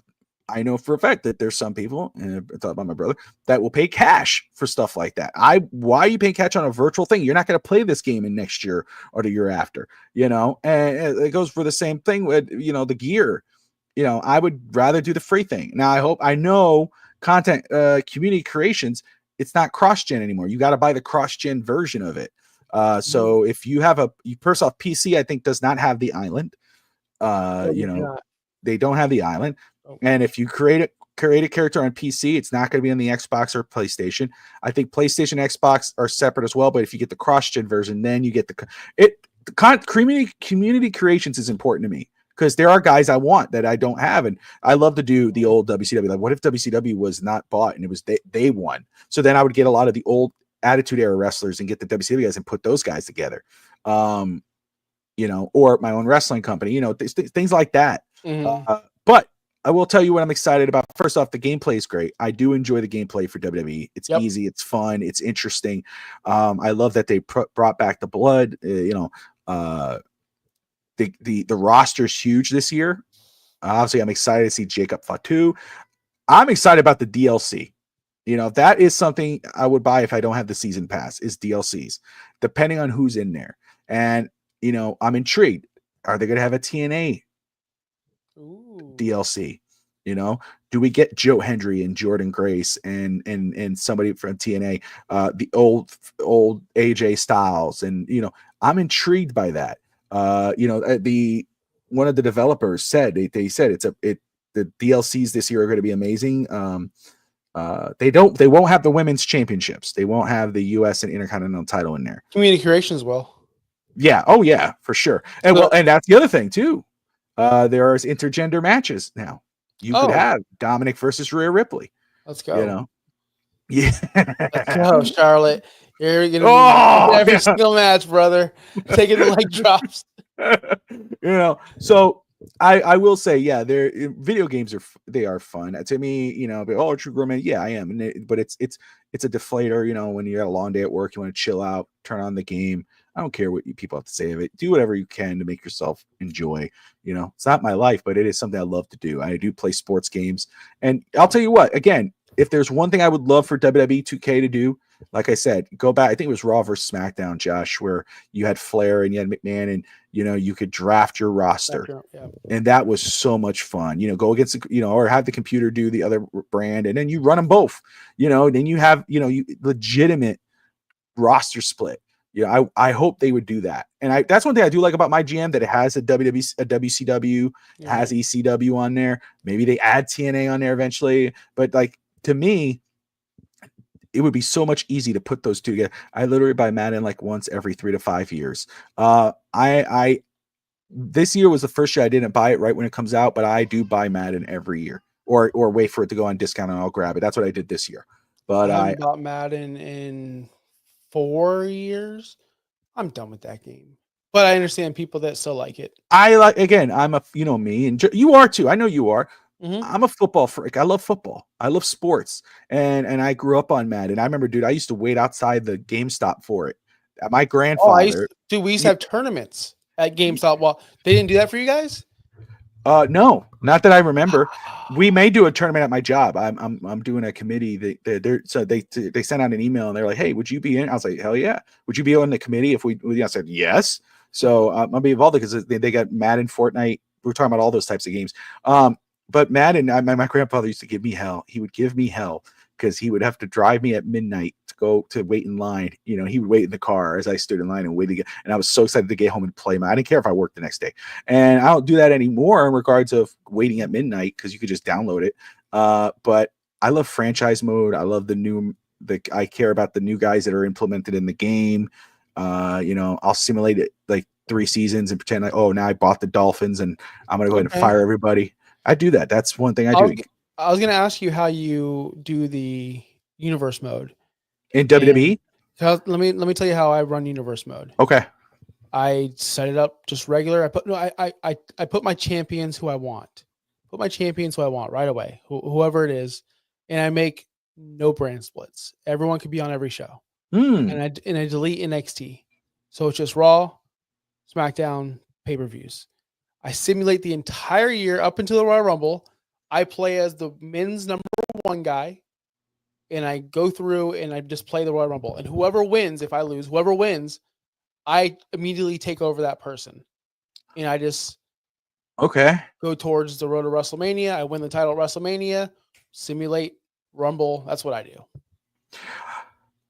I know for a fact that there's some people, and I thought about my brother, that will pay cash for stuff like that. Why are you paying cash on a virtual thing? You're not going to play this game in next year or the year after, and it goes for the same thing with, the gear. I would rather do the free thing. Now, I know content, community creations, it's not cross-gen anymore. You got to buy the cross-gen version of it. So if you have first off, PC, I think does not have the island. They don't have the island. And if you create a character on PC, it's not going to be on the Xbox or PlayStation. I think PlayStation, Xbox are separate as well. But if you get the cross-gen version, then you get community creations is important to me. Because there are guys I want that I don't have. And I love to do the old WCW. Like, what if WCW was not bought and it was they won? So then I would get a lot of the old Attitude Era wrestlers and get the WCW guys and put those guys together. Or my own wrestling company, things like that. But I will tell you what I'm excited about. First off, the gameplay is great. I do enjoy the gameplay for WWE. It's easy. It's fun. It's interesting. I love that they brought back the blood, the roster's huge this year. Obviously, I'm excited to see Jacob Fatu. I'm excited about the DLC. That is something I would buy if I don't have the season pass, is DLCs, depending on who's in there. And, I'm intrigued. Are they going to have a TNA DLC? Do we get Joe Hendry and Jordan Grace and somebody from TNA, the old AJ Styles? And, I'm intrigued by that. One of the developers said they said the DLCs this year are going to be amazing. They won't have the women's championships. They won't have the US and Intercontinental title in there. Community creations will. Yeah. Oh yeah, for sure. And and that's the other thing too. There are intergender matches now. You could have Dominic versus Rhea Ripley. Let's go. Yeah. Let's go, Charlotte. You're gonna be every single match, brother. Taking the leg drops. So I will say, yeah, video games are fun. To me, True Grown, yeah, I am. But it's a deflator, when you got a long day at work, you want to chill out, turn on the game. I don't care what people have to say of it. Do whatever you can to make yourself enjoy. It's not my life, but it is something I love to do. I do play sports games. And I'll tell you what, again, if there's one thing I would love for WWE 2K to do, like I said, go back. I think it was Raw versus SmackDown, Josh, where you had Flair and you had McMahon, and you could draft your roster, and that was so much fun. Go against or have the computer do the other brand, and then you run them both. Then you have legitimate roster split. I hope they would do that, and that's one thing I do like about my GM, that it has a WCW, has ECW on there. Maybe they add TNA on there eventually, but to me, it would be so much easy to put those two together. I literally buy Madden like once every 3 to 5 years. This year was the first year I didn't buy it right when it comes out, but I do buy Madden every year, or wait for it to go on discount and I'll grab it. That's what I did this year. But I haven't bought Madden in 4 years. I'm done with that game. But I understand people that still like it. I'm a, me, and you are too. I know you are. I'm a football freak. I love football. I love sports. And I grew up on Madden. I remember, dude, I used to wait outside the GameStop for it. My grandfather. We used to have tournaments at GameStop. Well, they didn't do that for you guys? No, not that I remember. We may do a tournament at my job. I'm doing a committee. They sent out an email and they're like, "Hey, would you be in?" I was like, "Hell yeah!" Would you be on the committee if we? I said yes. So I'll be involved because they got Madden, Fortnite. We're talking about all those types of games. But Madden, my grandfather used to give me hell. He would give me hell because he would have to drive me at midnight to go to wait in line. You know, he would wait in the car as I stood in line and waited. And I was so excited to get home and play. I didn't care if I worked the next day. And I don't do that anymore in regards of waiting at midnight because you could just download it. But I love franchise mode. I love I care about the new guys that are implemented in the game. I'll simulate it like 3 seasons and pretend like, oh, now I bought the Dolphins and I'm gonna go ahead and fire everybody. I do that. That's one thing I do. I was gonna ask you how you do the universe mode In WWE. Let me tell you how I run universe mode. Okay. I set it up just regular. I put my champions who I want. Put my champions who I want right away, whoever it is, and I make no brand splits. Everyone could be on every show, and I delete NXT, so it's just Raw, SmackDown, pay-per-views. I simulate the entire year up until the Royal Rumble. I play as the men's number 1 guy, and I go through and I just play the Royal Rumble. And whoever wins, if I lose, whoever wins, I immediately take over that person. And I just go towards the road to WrestleMania. I win the title at WrestleMania, simulate Rumble. That's what I do.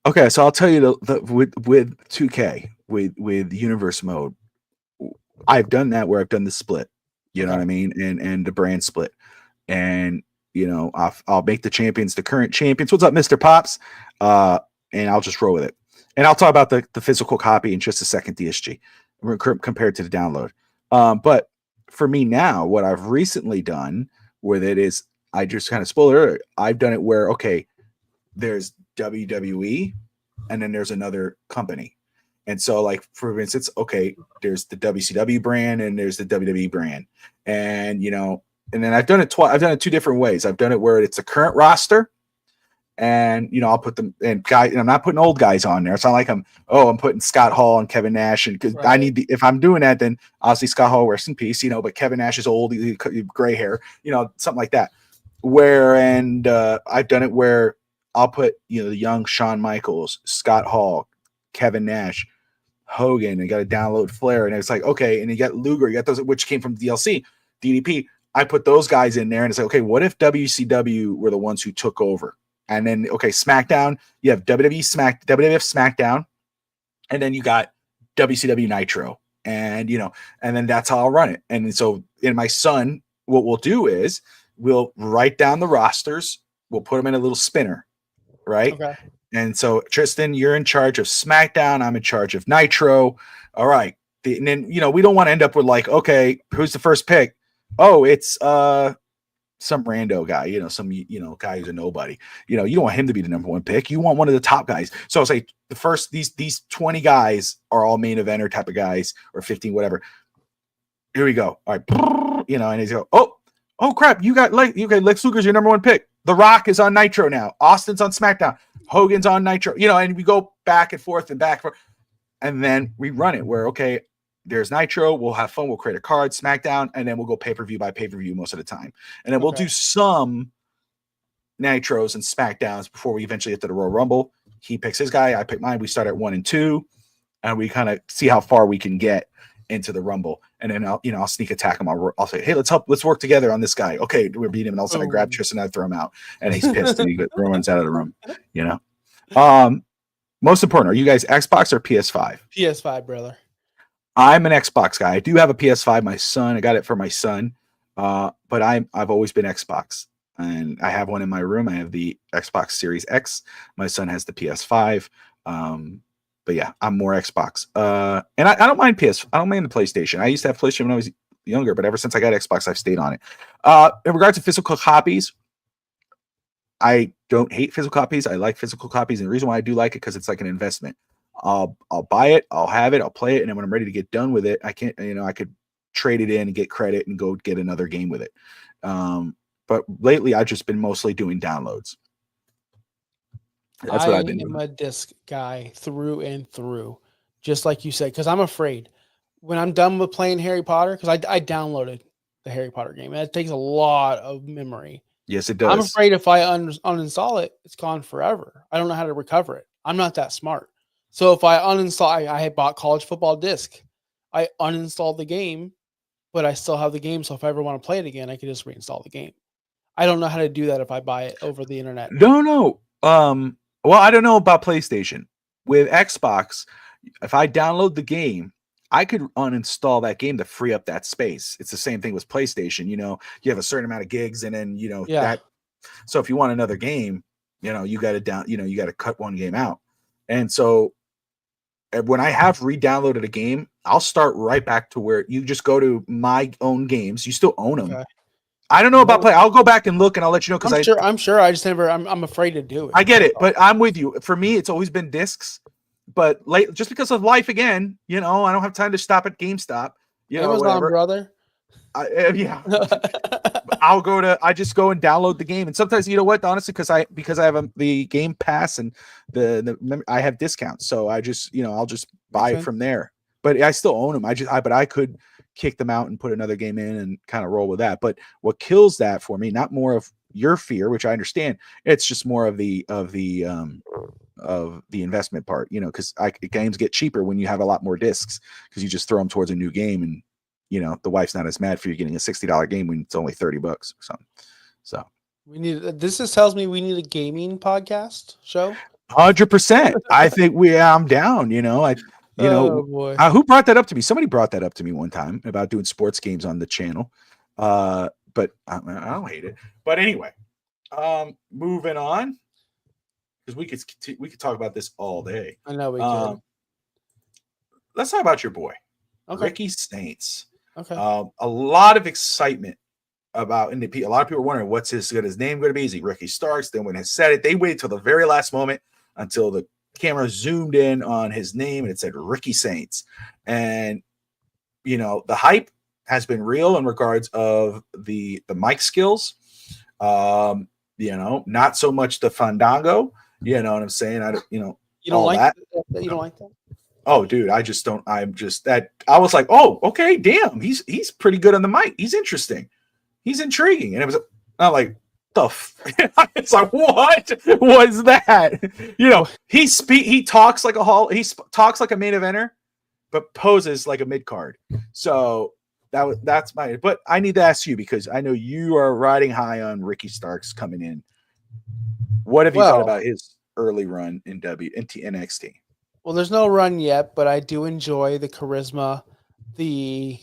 Okay, so I'll tell you with 2K, with universe mode, I've done that where I've done the split. You know what I mean? And the brand split. And I'll make the champions the current champions. What's up, Mr. Pops? And I'll just roll with it. And I'll talk about the physical copy in just a second, DSG, compared to the download. But for me now, what I've recently done with it is I just kind of spoiler. I've done it where, okay, there's WWE and then there's another company. And so, like, for instance, okay, there's the WCW brand and there's the WWE brand. And, and then I've done it twice. I've done it 2 different ways. I've done it where it's a current roster, and I'll put them and I'm not putting old guys on there. It's not like I'm putting Scott Hall and Kevin Nash, and because I need if I'm doing that, then obviously Scott Hall, rest in peace, but Kevin Nash is old, gray hair, something like that. I've done it where I'll put the young Shawn Michaels, Scott Hall, Kevin Nash, Hogan, and got to download Flair, and it's like, okay, and you got Luger, you got those which came from DLC, DDP. I put those guys in there, and it's like, okay, what if WCW were the ones who took over? And then, okay, SmackDown, you have WWF SmackDown, and then you got WCW Nitro, and and then that's how I'll run it. And so, in my son, what we'll do is we'll write down the rosters, we'll put them in a little spinner, right? Okay. And so, Tristan, you're in charge of SmackDown. I'm in charge of Nitro. All right. And then, we don't want to end up with like, okay, who's the first pick? Oh, it's some rando guy, some guy who's a nobody. You don't want him to be the number 1 pick. You want one of the top guys. So I'll say the first these 20 guys are all main eventer type of guys, or 15, whatever. Here we go. All right, and he's go, oh crap, you got Lex Luger's your number 1 pick. The Rock is on Nitro now. Austin's on SmackDown. Hogan's on Nitro. And we go back and forth and back and forth. And then we run it where, okay, there's Nitro. We'll have fun. We'll create a card, SmackDown, and then we'll go pay-per-view by pay-per-view most of the time. And then we'll do some Nitros and SmackDowns before we eventually get to the Royal Rumble. He picks his guy. I pick mine. We start at 1 and 2, and we kind of see how far we can get into the Rumble. And then I'll sneak attack him. I'll say, hey, let's work together on this guy. Okay, we're beating him. And all of a sudden I grab Tristan and I throw him out, and he's pissed and he runs out of the room. Most important, are you guys Xbox or PS5? PS5, brother. I'm an Xbox guy. I do have a PS5. I got it for my son. But I've always been Xbox, and I have one in my room. I have the Xbox Series X. My son has the PS5. But yeah, I'm more Xbox. And I don't mind I don't mind the PlayStation. I used to have PlayStation when I was younger, but ever since I got Xbox, I've stayed on it. In regards to physical copies, I don't hate physical copies. I like physical copies, and the reason why I do like it because it's like an investment. I'll buy it, I'll have it, I'll play it, and then when I'm ready to get done with it, I could trade it in and get credit and go get another game with it. But lately, I've just been mostly doing downloads. That's what I've been doing. I'm a disc guy through and through, just like you said, because I'm afraid when I'm done with playing Harry Potter, because I downloaded the Harry Potter game. That takes a lot of memory. Yes, it I'm does. afraid if I uninstall it, it's gone forever. I don't know how to recover it. I'm not that smart. So if I uninstall, I had bought college football disc. I uninstalled the game, but I still have the game. So if I ever want to play it again, I can just reinstall the game. I don't know how to do that if I buy it over the internet. No. Well, I don't know about PlayStation. With Xbox, if I download the game, I could uninstall that game to free up that space. It's the same thing with PlayStation. You have a certain amount of gigs, and then Yeah. that. So if you want another game, you got to you got to cut one game out. And so when I have re-downloaded a game, I'll start right back to where you just go to my own games. You still own them. Okay. I don't know about play. I'll go back and look, and I'll let you know because I'm sure. I just never. I'm afraid to do it. I get it, but I'm with you. For me, it's always been discs. But just because of life again, I don't have time to stop at GameStop. Amazon, whatever. brother. Yeah. I just go and download the game, and sometimes honestly, because I have the Game Pass and I have discounts, so I just I'll just buy it from there. But I still own them. But I could kick them out and put another game in and kind of roll with that. But what kills that for me, not more of your fear, which I understand, it's just more of the investment part, because games get cheaper when you have a lot more discs because you just throw them towards a new game, and the wife's not as mad for you getting a $60 game when it's only $30 or something. So this just tells me we need a gaming podcast show. 100%. I think I'm down. Who brought that up to me? Somebody brought that up to me one time about doing sports games on the channel. But I don't hate it. But anyway, moving on, because we could talk about this all day. I know we could. Let's talk about your boy, okay. Ricky Saints. Okay. A lot of excitement about, and a lot of people are wondering what's his name going to be. Is he Ricky Starks? Then when he said it, they waited till the very last moment until the camera zoomed in on his name and it said Ricky Saints. And the hype has been real in regards of the mic skills. Not so much the fandango. You know what I'm saying? You don't like that? You don't like that? Oh, dude, I just don't. I'm just that. I was like, oh, okay, damn, he's pretty good on the mic. He's interesting. He's intriguing, and it was not like it's like, what was that? He talks like he talks like a main eventer, but poses like a mid card. So that's my. But I need to ask you because I know you are riding high on Ricky Starks coming in. What have you thought about his early run in NXT? Well, there's no run yet, but I do enjoy the charisma, the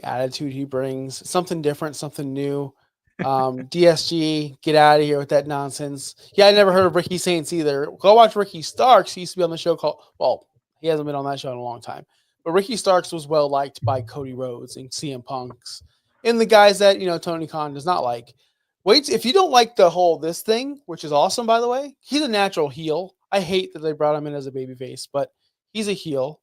attitude he brings. Something different, something new. DSG, get out of here with that nonsense. Yeah, I never heard of Ricky Saints either. Go watch Ricky Starks. He used to be on the show called, he hasn't been on that show in a long time. But Ricky Starks was well liked by Cody Rhodes and CM Punks and the guys that, Tony Khan does not like. Wait, if you don't like the whole this thing, which is awesome, by the way, he's a natural heel. I hate that they brought him in as a babyface, but he's a heel.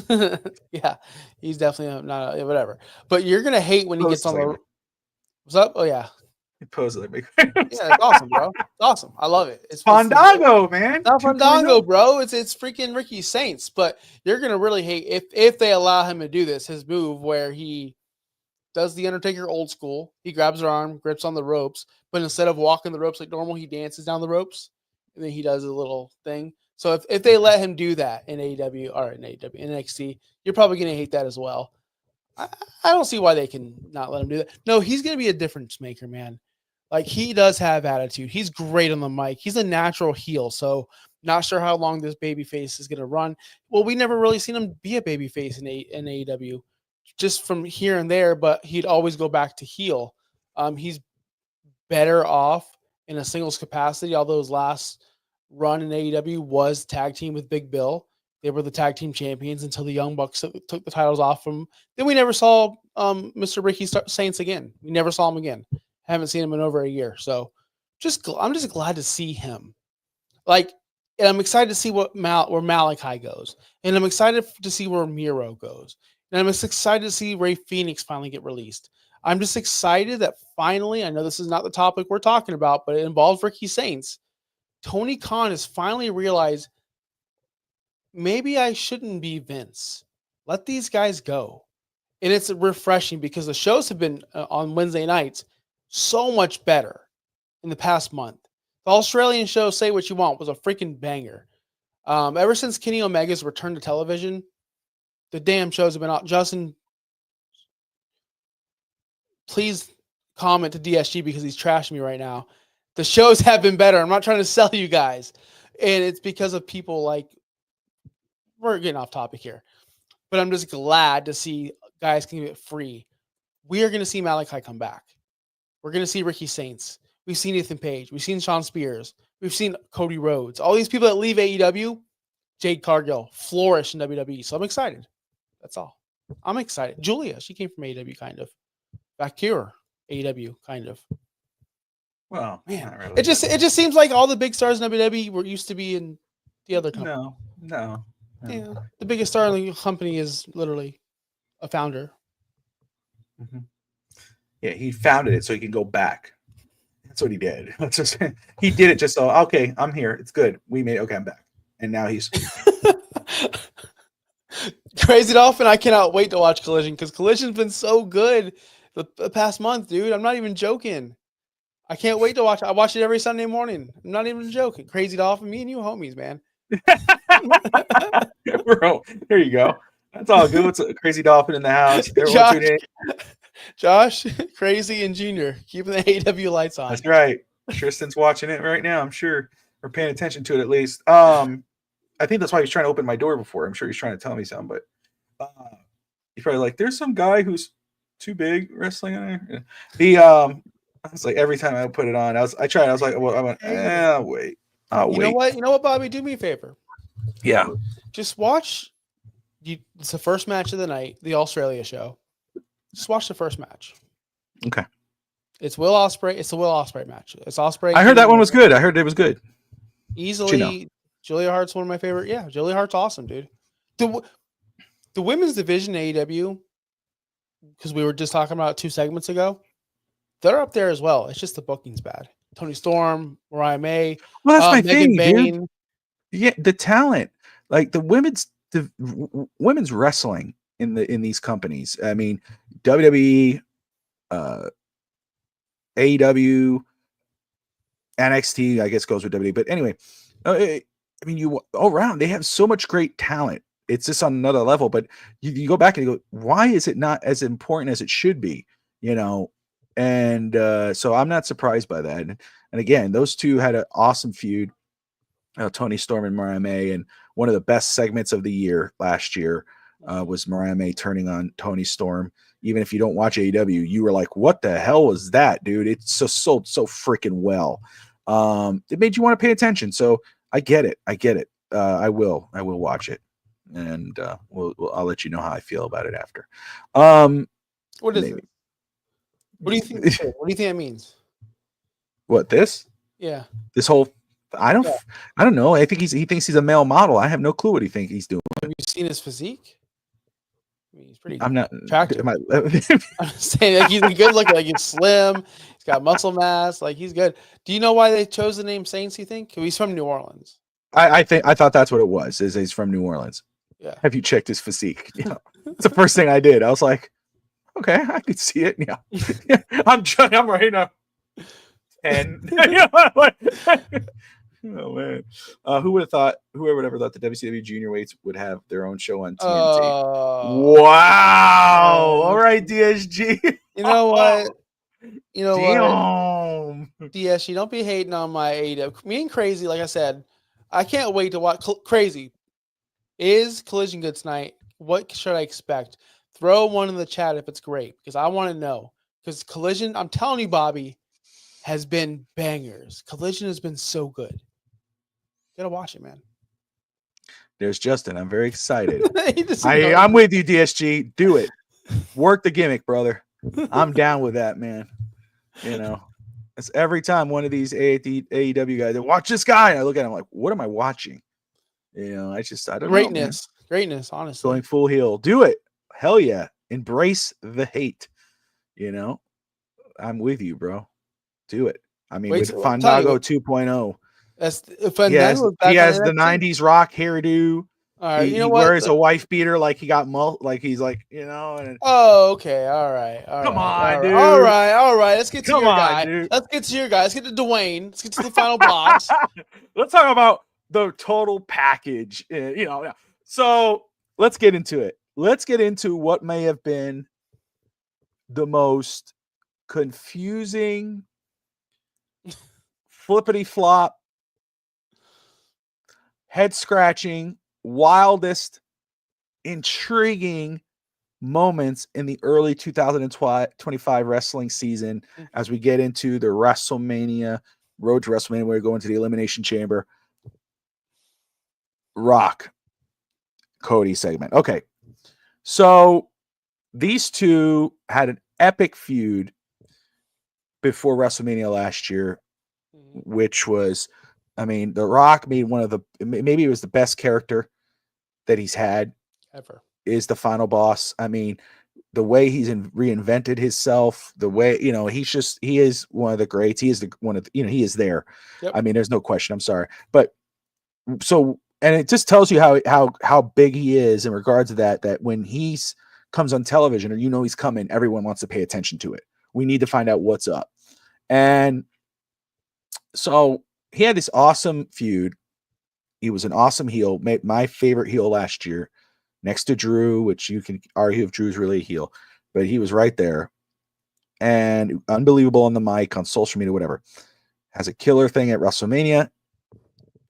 Yeah, he's definitely not whatever. But you're gonna hate when he gets on the. What's up? Oh yeah, he poses like big. Yeah, it's awesome, bro. It's awesome. I love it. It's Fandango, man. Not Fandango, bro. It's freaking Ricky Saints. But you're gonna really hate if they allow him to do this. His move where he does the Undertaker old school. He grabs her arm, grips on the ropes, but instead of walking the ropes like normal, he dances down the ropes, and then he does a little thing. So if they let him do that in AEW or in NXT, you're probably going to hate that as well. I don't see why they can not let him do that. No, he's going to be a difference maker, man. Like, he does have attitude. He's great on the mic. He's a natural heel. So not sure how long this babyface is going to run. Well, we never really seen him be a babyface in AEW, just from here and there, but he'd always go back to heel. He's better off in a singles capacity, although his last run in AEW was tag team with Big Bill. They were the tag team champions until the Young Bucks took the titles off from. Then we never saw Mr. Ricky Saints again. We never saw him again. Haven't seen him in over a year. So I'm just glad to see him. And I'm excited to see where Malachi goes. And I'm excited to see where Miro goes. And I'm just excited to see Ray Phoenix finally get released. I'm just excited that finally, I know this is not the topic we're talking about, but it involves Ricky Saints. Tony Khan has finally realized maybe I shouldn't be Vince. Let these guys go. And it's refreshing because the shows have been on Wednesday nights so much better in the past month. The Australian show, Say What You Want, was a freaking banger. Ever since Kenny Omega's return to television, the damn shows have been out. Justin, please comment to DSG because he's trashing me right now. The shows have been better. I'm not trying to sell you guys. And it's because of people like, we're getting off topic here, but I'm just glad to see guys can get free. We are going to see Malachi come back. We're going to see Ricky Saints. We've seen Ethan Page. We've seen Sean Spears. We've seen Cody Rhodes. All these people that leave AEW, Jade Cargill, flourish in WWE. So I'm excited. That's all. I'm excited. Julia, she came from AEW, kind of. Back here, AEW, kind of. Well, man, not really. it just seems like all the big stars in WWE were used to be in the other company. No. Yeah, the biggest star in the company is literally a founder. Mm-hmm. Yeah, he founded it so he can go back. That's what he did. He did it just so, okay, I'm here. It's good. Okay, I'm back. And now he's Crazy Dolphin. I cannot wait to watch Collision because Collision's been so good the past month, dude. I'm not even joking. I can't wait to watch it. I watch it every Sunday morning. I'm not even joking. Crazy Dolphin, me and you homies, man. Bro, there you go. That's all good. What's a Crazy Dolphin in the house? Josh, Crazy, and Junior keeping the AEW lights on. That's right. Tristan's watching it right now. I'm sure we're paying attention to it at least. I think that's why he's trying to open my door before. I'm sure he's trying to tell me something, but he's probably like, "There's some guy who's too big wrestling on there." I was like, every time I put it on, I tried. I was like, well, I went, wait. You know what, Bobby? Do me a favor. Yeah. Just watch. It's the first match of the night, the Australia show. Just watch the first match. Okay. It's Will Ospreay. It's the Will Ospreay match. It's Ospreay. I heard that one was good. I heard it was good. Easily, Julia Hart's one of my favorite. Yeah, Julia Hart's awesome, dude. The women's division AEW, because we were just talking about 2 segments ago, they're up there as well. It's just the booking's bad. Toni Storm, Mariah May. Well, that's my thing, Bain. dude. Yeah, the talent, like the women's wrestling in these companies. I mean, WWE, AEW, NXT, I guess goes with WWE. But anyway, I mean, you all around, they have so much great talent. It's just on another level. But you go back and you go, why is it not as important as it should be? You know, and so I'm not surprised by that. And again, those two had an awesome feud. Toni Storm and Mariah May, and one of the best segments of the year last year was Mariah May turning on Toni Storm. Even if you don't watch AEW, you were like, "What the hell was that, dude?" It's sold so freaking well. It made you want to pay attention. So I get it. I will watch it, and I'll let you know how I feel about it after. What is it? What do you think? What do you think that means? What this? Yeah. This whole. I don't know. I think he thinks he's a male model. I have no clue what he thinks he's doing. Have you seen his physique? I mean, he's pretty. I'm not attractive. I'm saying like he's good looking. Like he's slim. He's got muscle mass. Like he's good. Do you know why they chose the name Saints? You think? He's from New Orleans. I thought that's what it was. Is he's from New Orleans? Yeah. Have you checked his physique? Yeah. It's the first thing I did. I was like, okay, I could see it. Yeah. I'm right now. And oh man, whoever would ever thought the WCW junior weights would have their own show on TNT? Wow! All right, DSG. You know what? Damn. DSG, don't be hating on my AEW. Me and Crazy, like I said, I can't wait to watch. Crazy, is Collision good tonight? What should I expect? Throw one in the chat if it's great, because I want to know. Because Collision, I'm telling you, Bobby, has been bangers. Collision has been so good. Gotta watch it, man. There's Justin. I'm very excited. I'm with you, DSG. Do it. Work the gimmick, brother. I'm down with that, man. You know, it's every time one of these AEW guys, they watch this guy, and I look at him like, what am I watching? You know, I don't know. Greatness, honestly. Going full heel. Do it. Hell yeah. Embrace the hate. You know, I'm with you, bro. Do it. I mean, with Fandango 2.0. He has the 90s rock hairdo. All right. You know He what? wears a wife beater like he got like he's like, and Oh, okay. All right. come on, All dude. right. All right. Let's get to Come your on, guy. dude. Let's get to your guy. Let's get to Dwayne. Let's get to the final boss. Let's talk about the total package. So let's get into it. Let's get into what may have been the most confusing, flippity flop, head scratching, wildest, intriguing moments in the early 2025 wrestling season as we get into the WrestleMania, road to WrestleMania, where we go into the Elimination Chamber. Rock, Cody segment. Okay. So these two had an epic feud before WrestleMania last year, which was, The Rock made maybe it was the best character that he's had Ever. Is the final boss. The way he's reinvented himself, the way, he is one of the greats. He is he is there. Yep. There's no question. I'm sorry. But and it just tells you how big he is in regards to that when he's comes on television or he's coming, everyone wants to pay attention to it. We need to find out what's up. And so he had this awesome feud. He was an awesome heel, my favorite heel last year, next to Drew, which you can argue if Drew's really a heel, but he was right there. And unbelievable on the mic, on social media, whatever. Has a killer thing at WrestleMania.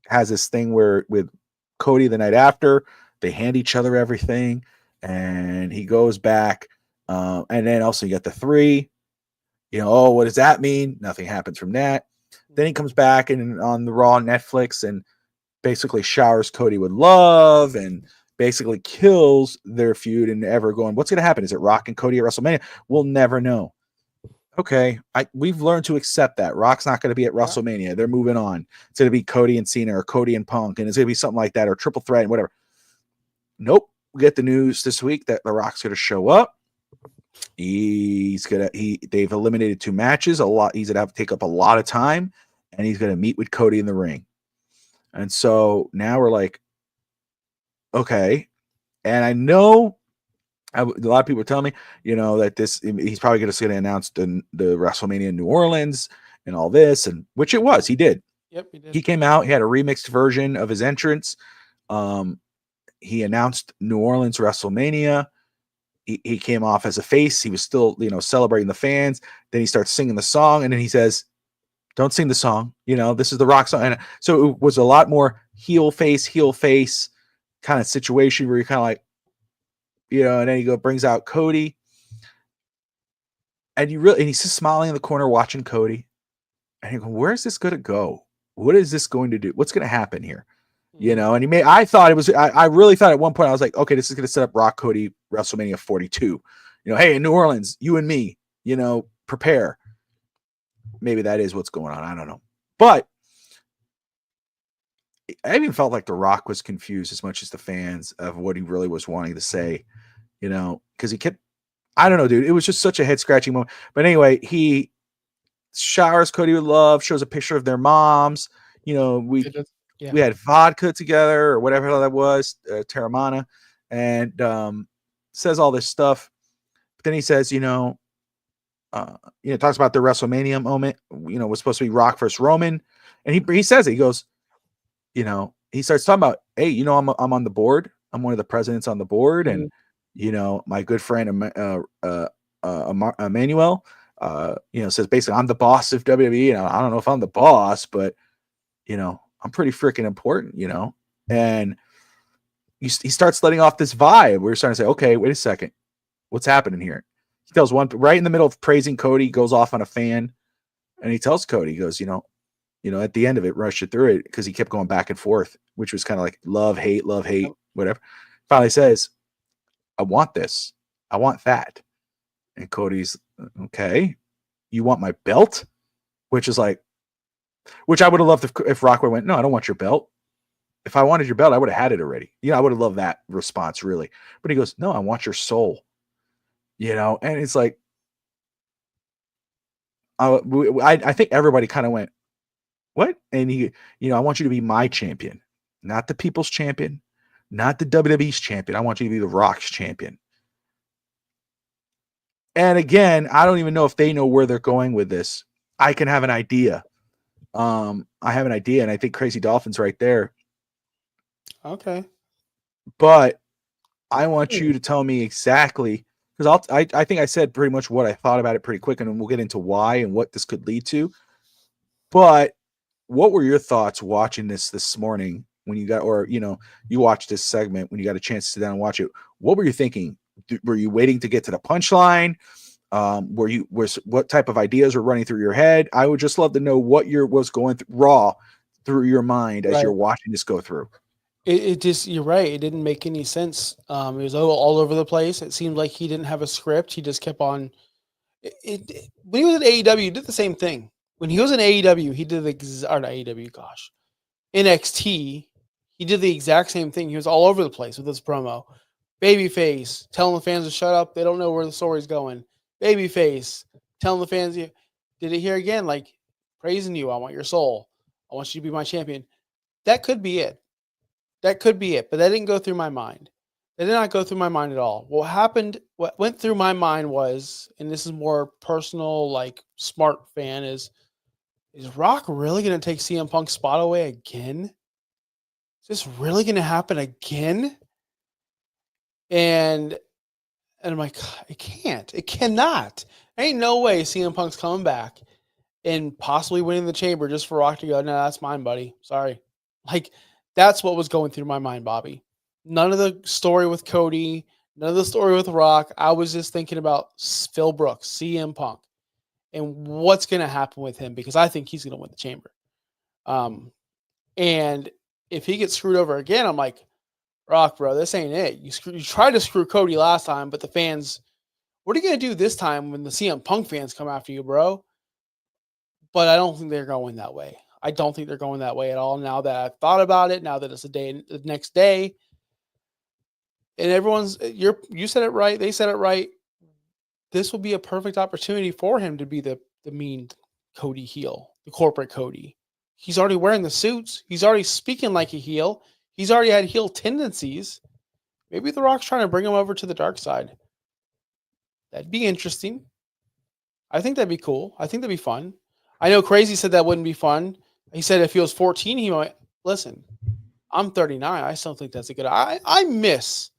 Has this thing where with Cody the night after, they hand each other everything, and he goes back. And then also you got the 3. What does that mean? Nothing happens from that. Then he comes back and on the Raw Netflix and basically showers Cody with love and basically kills their feud and ever going, what's going to happen? Is it Rock and Cody at WrestleMania? We'll never know. Okay, we've learned to accept that. Rock's not going to be at WrestleMania. Yeah. They're moving on. It's going to be Cody and Cena or Cody and Punk, and it's going to be something like that or Triple Threat and whatever. Nope. We get the news this week that The Rock's going to show up. They've eliminated 2 matches. He's going to have to take up a lot of time, and he's going to meet with Cody in the ring. And so now we're like, okay. And I know a lot of people are telling me, that he's probably going to announce the WrestleMania in New Orleans and all this, and which it was. He did. Yep, he did. He came out. He had a remixed version of his entrance. He announced New Orleans WrestleMania. He came off as a face. He was still, celebrating the fans. Then he starts singing the song, and then he says, "Don't sing the song. This is the Rock song." And so it was a lot more heel face kind of situation where you're kind of like, and then he brings out Cody, and he's just smiling in the corner watching Cody, and you go, where's this going to go? What is this going to do? What's going to happen here? And I thought it was, I really thought at one point I was like, okay, this is going to set up Rock Cody WrestleMania 42. Hey, in New Orleans, you and me, prepare. Maybe that is what's going on. I don't know. But I even felt like The Rock was confused as much as the fans of what he really was wanting to say, because he kept, I don't know, dude. It was just such a head scratching moment. But anyway, he showers Cody with love, shows a picture of their moms. We had vodka together or whatever that was, Terramana, and says all this stuff. But then he says, talks about the WrestleMania moment. Was supposed to be Rock versus Roman, and he says it. He goes, he starts talking about, hey, I'm on the board. I'm one of the presidents on the board, and my good friend Emmanuel, says basically I'm the boss of WWE, and I don't know if I'm the boss, but I'm pretty freaking important, and he starts letting off this vibe. We're starting to say, okay, wait a second, what's happening here? He tells one right in the middle of praising Cody, goes off on a fan, and he tells Cody, he goes, at the end of it, rush it through it, because he kept going back and forth, which was kind of like love, hate, whatever. Finally says, I want this. I want that. And Cody's, okay, you want my belt? Which is like, which I would have loved if Rock would have went, no, I don't want your belt. If I wanted your belt, I would have had it already. I would have loved that response, really. But he goes, no, I want your soul. And it's like, I think everybody kind of went, what? And he, I want you to be my champion, not the people's champion, not the WWE's champion. I want you to be the Rock's champion. And again, I don't even know if they know where they're going with this. I can have an idea. I have an idea, and I think Crazy Dolphin's right there. Okay. But I want you to tell me exactly, because I think I said pretty much what I thought about it pretty quick, and then we'll get into why and what this could lead to. But what were your thoughts watching this morning when you got, or you watched this segment when you got a chance to sit down and watch it? What were you thinking? Were you waiting to get to the punchline? What type of ideas were running through your head? I would just love to know what was going raw through your mind as you're watching this go through. It just, you're right. It didn't make any sense. It was all over the place. It seemed like he didn't have a script. He just kept on. When he was at AEW, he did the same thing. When he was in AEW, he did NXT. He did the exact same thing. He was all over the place with this promo. Babyface telling the fans to shut up. They don't know where the story's going. Babyface telling the fans, did it here again, like praising you. I want your soul. I want you to be my champion. That could be it. But that didn't go through my mind. That did not go through my mind at all. What went through my mind was, and this is more personal, like smart fan, is Rock really going to take CM Punk's spot away again? Is this really going to happen again? And I'm like, it can't. It cannot. Ain't no way CM Punk's coming back and possibly winning the chamber just for Rock to go, no, that's mine, buddy. Sorry. Like, that's what was going through my mind, Bobby. None of the story with Cody, none of the story with Rock. I was just thinking about Phil Brooks, CM Punk, and what's going to happen with him, because I think he's going to win the chamber. And if he gets screwed over again, I'm like, Rock, bro, this ain't it. You tried to screw Cody last time, but the fans, what are you going to do this time when the CM Punk fans come after you, bro? But I don't think they're going that way. I don't think they're going that way at all. Now that I've thought about it, now that it's the next day, and you said it right. They said it right. This will be a perfect opportunity for him to be the mean Cody heel, the corporate Cody. He's already wearing the suits. He's already speaking like a heel. He's already had heel tendencies. Maybe The Rock's trying to bring him over to the dark side. That'd be interesting. I think that'd be cool. I think that'd be fun. I know Crazy said that wouldn't be fun. He said if he was 14, he might. Listen, I'm 39. I still think that's a good. I miss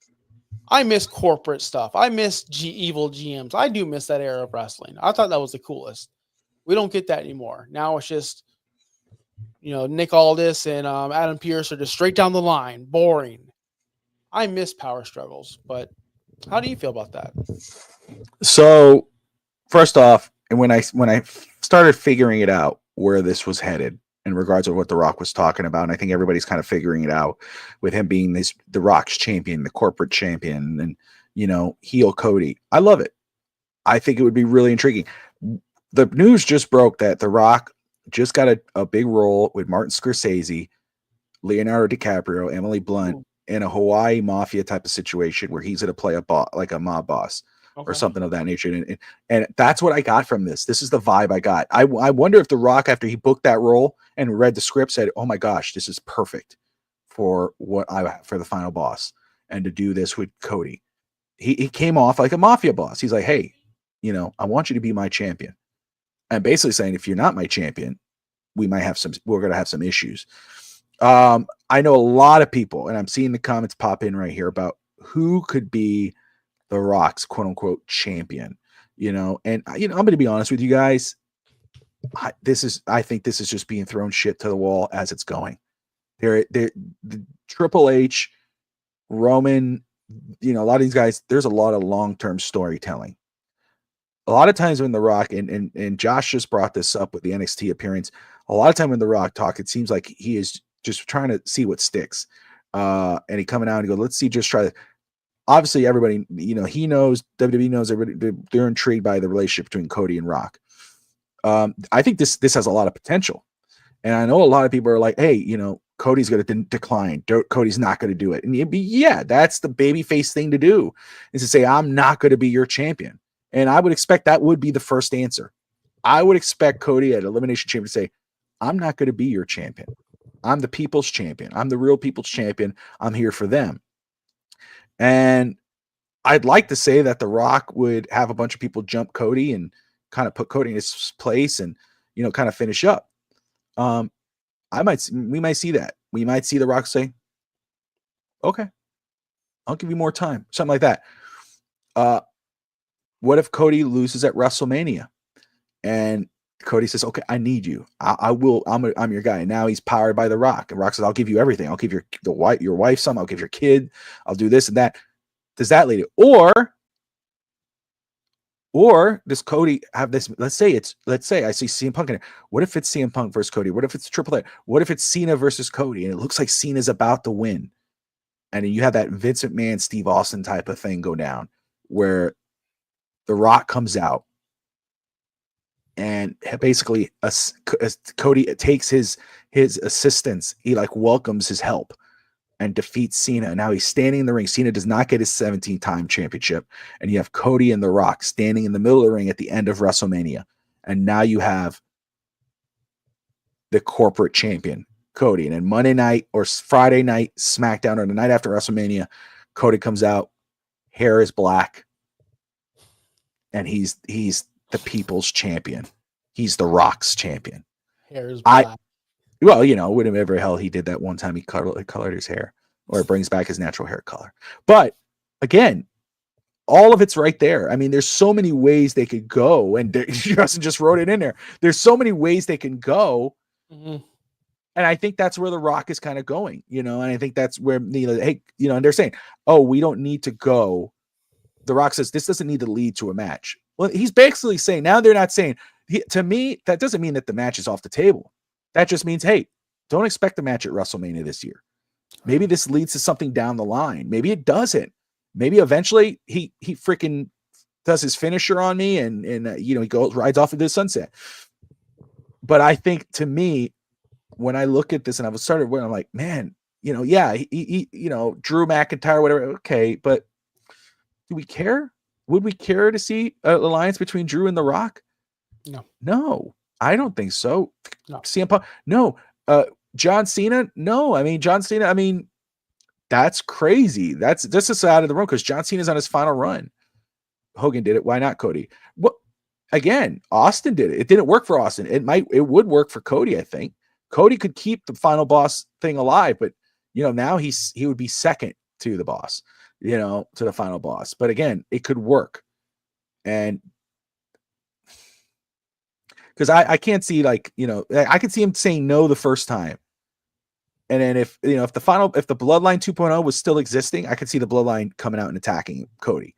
corporate stuff. I miss evil GMs. I do miss that era of wrestling. I thought that was the coolest. We don't get that anymore. Now it's just, Nick Aldis and Adam Pearce are just straight down the line. Boring. I miss power struggles, but how do you feel about that? So, first off, and when I started figuring it out where this was headed in regards to what The Rock was talking about, and I think everybody's kind of figuring it out with him being The Rock's champion, the corporate champion, and heel Cody. I love it. I think it would be really intriguing. The news just broke that The Rock just got a big role with Martin Scorsese, Leonardo DiCaprio, Emily Blunt in a Hawaii mafia type of situation where he's going to play like a mob boss. Okay. Or something of that nature. And that's what I got from this. This is the vibe I got. I wonder if The Rock, after he booked that role and read the script, said, oh my gosh, this is perfect for for the final boss, and to do this with Cody. He came off like a mafia boss. He's like, hey, I want you to be my champion. And basically saying, if you're not my champion, we're going to have some issues. I know a lot of people, and I'm seeing the comments pop in right here about who could be The Rock's quote unquote champion, and I'm going to be honest with you guys. I think this is just being thrown shit to the wall as it's going. The Triple H, Roman, a lot of these guys, there's a lot of long-term storytelling. A lot of times when The Rock and Josh just brought this up with the NXT appearance, a lot of time when The Rock talk, it seems like he is just trying to see what sticks. And he coming out and go, let's see, just try to. Obviously, everybody, he knows, WWE knows, everybody, they're intrigued by the relationship between Cody and Rock. I think this has a lot of potential. And I know a lot of people are like, hey, Cody's going to decline. Cody's not going to do it. And that's the babyface thing to do, is to say, I'm not going to be your champion. And I would expect that would be the first answer. I would expect Cody at Elimination Chamber to say, I'm not going to be your champion. I'm the people's champion. I'm the real people's champion. I'm here for them. And I'd like to say that The Rock would have a bunch of people jump Cody and kind of put Cody in his place and, kind of finish up. We might see that. We might see The Rock say, okay, I'll give you more time. Something like that. What if Cody loses at WrestleMania and Cody says, okay, I need you. I will. I'm your guy. And now he's powered by The Rock. And Rock says, I'll give you everything. I'll give your wife some. I'll give your kid. I'll do this and that. Does that lead it? Or does Cody have this? Let's say I see CM Punk in it. What if it's CM Punk versus Cody? What if it's Triple A? What if it's Cena versus Cody? And it looks like Cena's about to win. And you have that Vince McMahon, Steve Austin type of thing go down where The Rock comes out and basically Cody takes his assistance. He welcomes his help and defeats Cena. Now he's standing in the ring. Cena does not get his 17-time championship. And you have Cody and The Rock standing in the middle of the ring at the end of WrestleMania. And now you have the corporate champion, Cody. And then Monday night or Friday night, SmackDown, or the night after WrestleMania, Cody comes out, hair is black, and he's the people's champion. He's The Rock's champion. Hair is black. Well, whatever hell he did that one time he colored his hair, or it brings back his natural hair color. But again, all of it's right there. I mean, there's so many ways they could go, and Justin just wrote it in there. There's so many ways they can go. Mm-hmm. And I think that's where The Rock is kind of going, and I think that's where, hey, and they're saying, oh, we don't need to go. The Rock says this doesn't need to lead to a match. Well, he's basically saying, now they're not saying, to me, that doesn't mean that the match is off the table. That just means, hey, don't expect a match at WrestleMania this year. Maybe this leads to something down the line. Maybe it doesn't. Maybe eventually he freaking does his finisher on me and he rides off into the sunset. But I think, to me, when I look at this and I started where I'm like, man, yeah, he Drew McIntyre, whatever. Okay, but do we care? Would we care to see an alliance between Drew and The Rock? No, I don't think so. No. CM Punk, no. John Cena, no. I mean, John Cena, that's crazy. This is out of the room because John Cena's on his final run. Hogan did it. Why not Cody? Well, again, Austin did it. It didn't work for Austin. It would work for Cody, I think. Cody could keep the final boss thing alive, but now he would be second to the boss, to the final boss. But again, it could work. And because I can't see I could see him saying no the first time. And then if the Bloodline 2.0 was still existing, I could see the Bloodline coming out and attacking Cody.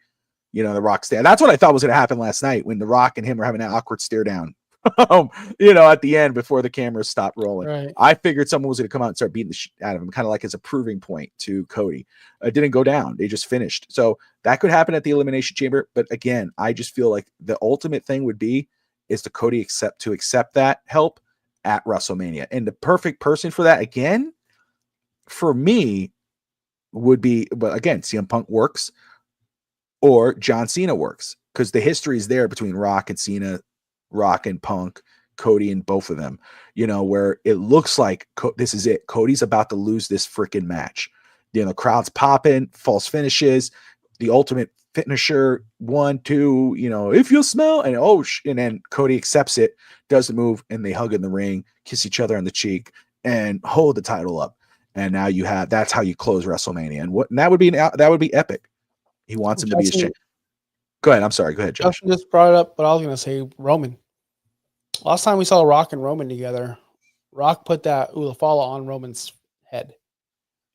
The Rock stare. That's what I thought was going to happen last night when The Rock and him were having that awkward stare down. At the end before the cameras stopped rolling. Right. I figured someone was going to come out and start beating the shit out of him, kind of like as a proving point to Cody. It didn't go down. They just finished. So that could happen at the Elimination Chamber. But again, I just feel like the ultimate thing would be is to Cody accept that help at WrestleMania. And the perfect person for that, again, for me, would be, but again, CM Punk works or John Cena works because the history is there between Rock and Cena, Rock and Punk, Cody and both of them, where it looks like this is it. Cody's about to lose this freaking match. The crowd's popping, false finishes, the ultimate finisher, 1, 2, if you smell, and and then Cody accepts it, does the move, and they hug in the ring, kiss each other on the cheek, and hold the title up. And now that's how you close WrestleMania. And that would be epic. He wants him to be his champion. Go ahead. I'm sorry. Go ahead, Josh. Justin just brought it up, but I was going to say Roman. Last time we saw Rock and Roman together, Rock put that Ulafala on Roman's head.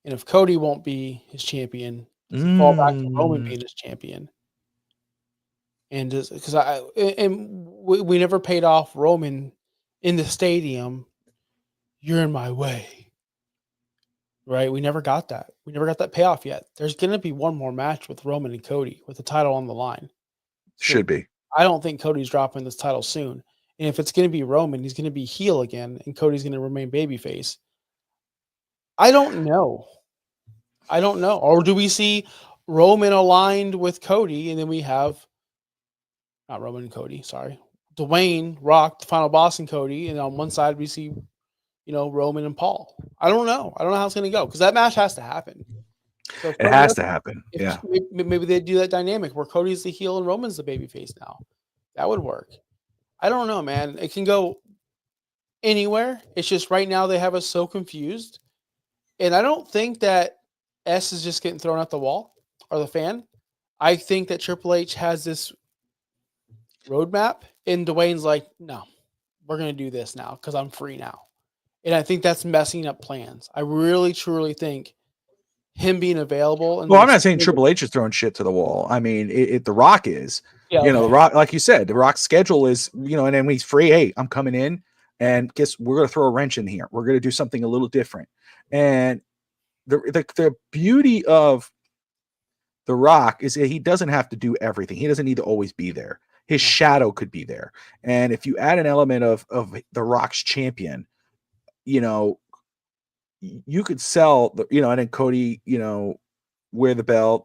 And if Cody won't be his champion, does it fall back to Roman being his champion? And because we never paid off Roman in the stadium. You're in my way. Right? We never got that. We never got that payoff yet. There's going to be one more match with Roman and Cody with the title on the line. Should be. I don't think Cody's dropping this title soon. And if it's going to be Roman, he's going to be heel again, and Cody's going to remain babyface. I don't know. Or do we see Roman aligned with Cody, and then we have not Roman and Cody, sorry. Dwayne, Rock, the final boss, and Cody, and on one side we see Roman and Paul. I don't know. I don't know how it's going to go because that match has to happen. So if It Cody has does, to happen. if Yeah. maybe they do that dynamic where Cody's the heel and Roman's the babyface now, that would work. I don't know, man. It can go anywhere. It's just right now they have us so confused, and I don't think that S is just getting thrown out the wall or the fan. I think that Triple H has this roadmap, and Dwayne's like, no, we're gonna do this now because I'm free now, and I think that's messing up plans. I really truly think him being available and Well, I'm not saying Triple H is throwing shit to the wall. I mean, The Rock is. yeah, The Rock, like you said, The Rock's schedule is, and then when he's free, hey, I'm coming in, and guess we're going to throw a wrench in here. We're going to do something a little different. And the beauty of The Rock is that he doesn't have to do everything. He doesn't need to always be there. His shadow could be there. And if you add an element of The Rock's champion, you could sell, and then Cody, wear the belt,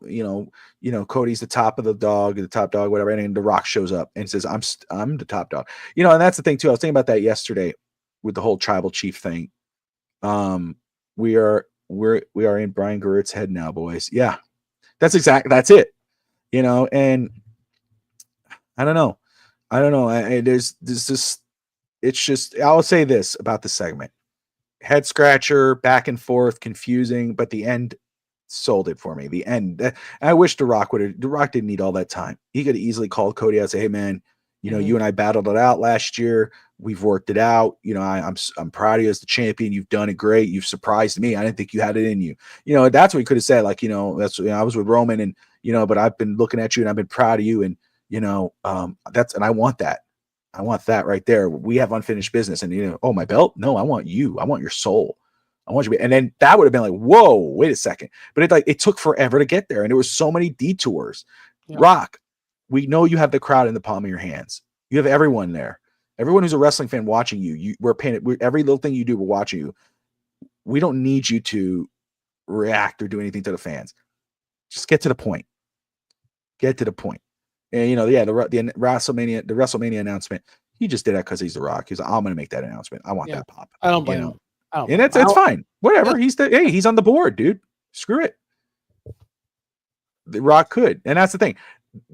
Cody's the top dog, whatever. And then The Rock shows up and says, I'm the top dog, and that's the thing too. I was thinking about that yesterday with the whole tribal chief thing. We are in Brian Garrett's head now, boys. Yeah, that's it. And I don't know. There's this, it's just, I will say this about the segment: head scratcher, back and forth, confusing, but the end sold it for me. The end. I wish The Rock didn't need all that time. He could have easily called Cody out and say, hey man, you and I battled it out last year. We've worked it out. I'm proud of you as the champion. You've done it great. You've surprised me. I didn't think you had it in you. That's what he could have said. Like, that's, I was with Roman and, but I've been looking at you and I've been proud of you. And, and I want that. I want that right there. We have unfinished business. And, oh, my belt? No, I want you. I want your soul. I want you to be. And then that would have been like, whoa, wait a second. But it took forever to get there. And there were so many detours. Yeah. Rock, we know you have the crowd in the palm of your hands. You have everyone there. Everyone who's a wrestling fan watching you. We're paying every little thing you do, we're watching you. We don't need you to react or do anything to the fans. Just get to the point. Get to the point. And the WrestleMania announcement, he just did that because he's The Rock. He's like, I'm going to make that announcement. I want that pop. I don't blame him. And it's fine. Whatever. Yeah. He's on the board, dude. Screw it. The Rock could, and that's the thing.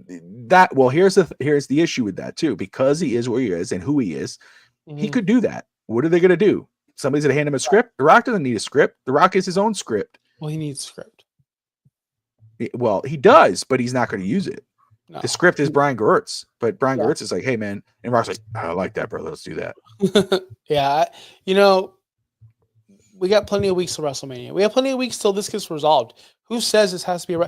Here's the issue with that too, because he is where he is and who he is. He could do that. What are they going to do? Somebody's going to hand him a script. The Rock doesn't need a script. The Rock is his own script. Well, he needs a script. Well, he does, but he's not going to use it. No. The script is Brian Gertz, but Brian Gertz is like, hey man, and Rock's like, I like that, brother. Let's do that. Yeah, we got plenty of weeks to WrestleMania. We have plenty of weeks till this gets resolved. Who says this has to be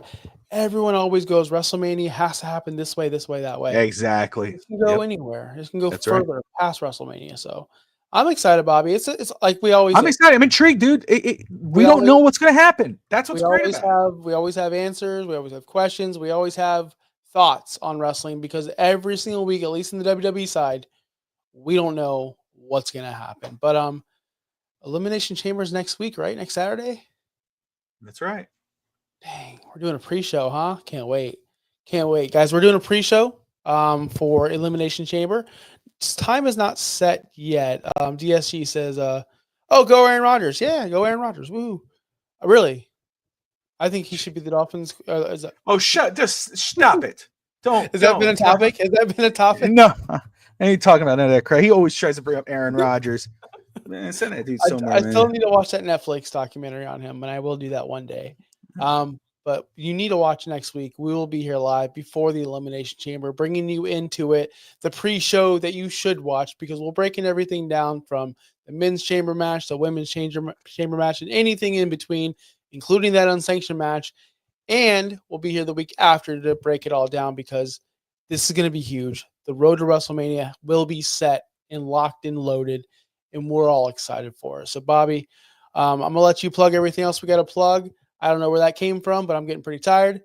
everyone always goes WrestleMania has to happen this way, that way. Exactly. It can go anywhere. It can go further past WrestleMania. So I'm excited, Bobby. It's like we always. I'm excited. I'm intrigued, dude. We don't know what's going to happen. That's what's great about it. We always have answers. We always have questions. We always have thoughts on wrestling because every single week, at least in the WWE side, we don't know what's going to happen. But Elimination Chambers next week, right? Next Saturday? That's right. Dang, we're doing a pre-show, huh? Can't wait. Guys, we're doing a pre-show for Elimination Chamber. Time is not set yet. DSG says, go Aaron Rodgers. Yeah, go Aaron Rodgers. Woo. Really? I think he should be the Dolphins. Just stop it. Has that been a topic? Has that been a topic? No. I ain't talking about none of that crap. He always tries to bring up Aaron Rodgers. Man, send that dude somewhere. I still need to watch that Netflix documentary on him, and I will do that one day. But you need to watch next week. We will be here live before the Elimination Chamber, bringing you into it, the pre-show that you should watch, because we're breaking everything down from the men's chamber match, the women's chamber match, and anything in between, including that unsanctioned match. And we'll be here the week after to break it all down because this is going to be huge. The road to WrestleMania will be set and locked and loaded, and we're all excited for it. So, Bobby, I'm going to let you plug everything else we got to plug. I don't know where that came from, but I'm getting pretty tired.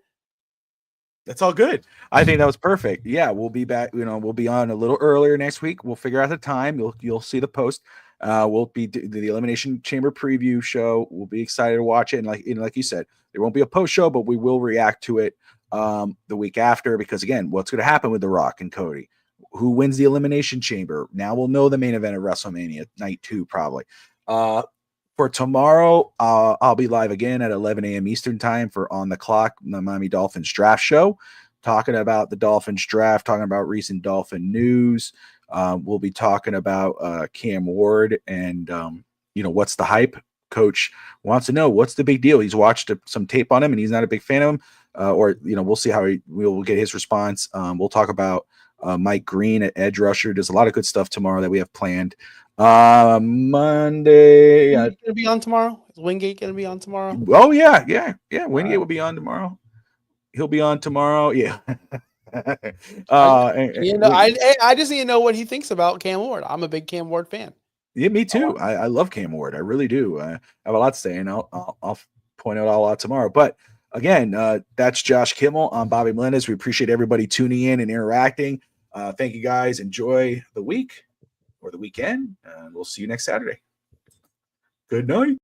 That's all good. I think that was perfect. Yeah, we'll be back. We'll be on a little earlier next week. We'll figure out the time. You'll see the post. We'll be the Elimination Chamber preview show. We'll be excited to watch it. And like you said, there won't be a post show, but we will react to it the week after, because again, what's going to happen with The Rock and Cody? Who wins the Elimination Chamber? Now we'll know the main event of WrestleMania night 2, probably. For For tomorrow, I'll be live again at 11 a.m. Eastern time for On the Clock, the Miami Dolphins draft show, talking about the Dolphins draft, talking about recent Dolphin news. We'll be talking about Cam Ward and, what's the hype. Coach wants to know what's the big deal. He's watched some tape on him and he's not a big fan of him. We'll see how we'll get his response. We'll talk about Mike Green at edge rusher. There's a lot of good stuff tomorrow that we have planned. Monday. Going to be on tomorrow? Is Wingate going to be on tomorrow? Oh, yeah. Wingate will be on tomorrow. He'll be on tomorrow. Yeah. I just need to know what he thinks about Cam Ward. I'm a big Cam Ward fan. Yeah, me too. I love Cam Ward. I really do. I have a lot to say, and I'll point it all out tomorrow. But again, that's Josh Kimmel. I'm Bobby Melendez. We appreciate everybody tuning in and interacting. Thank you guys. Enjoy the week or the weekend, and we'll see you next Saturday. Good night.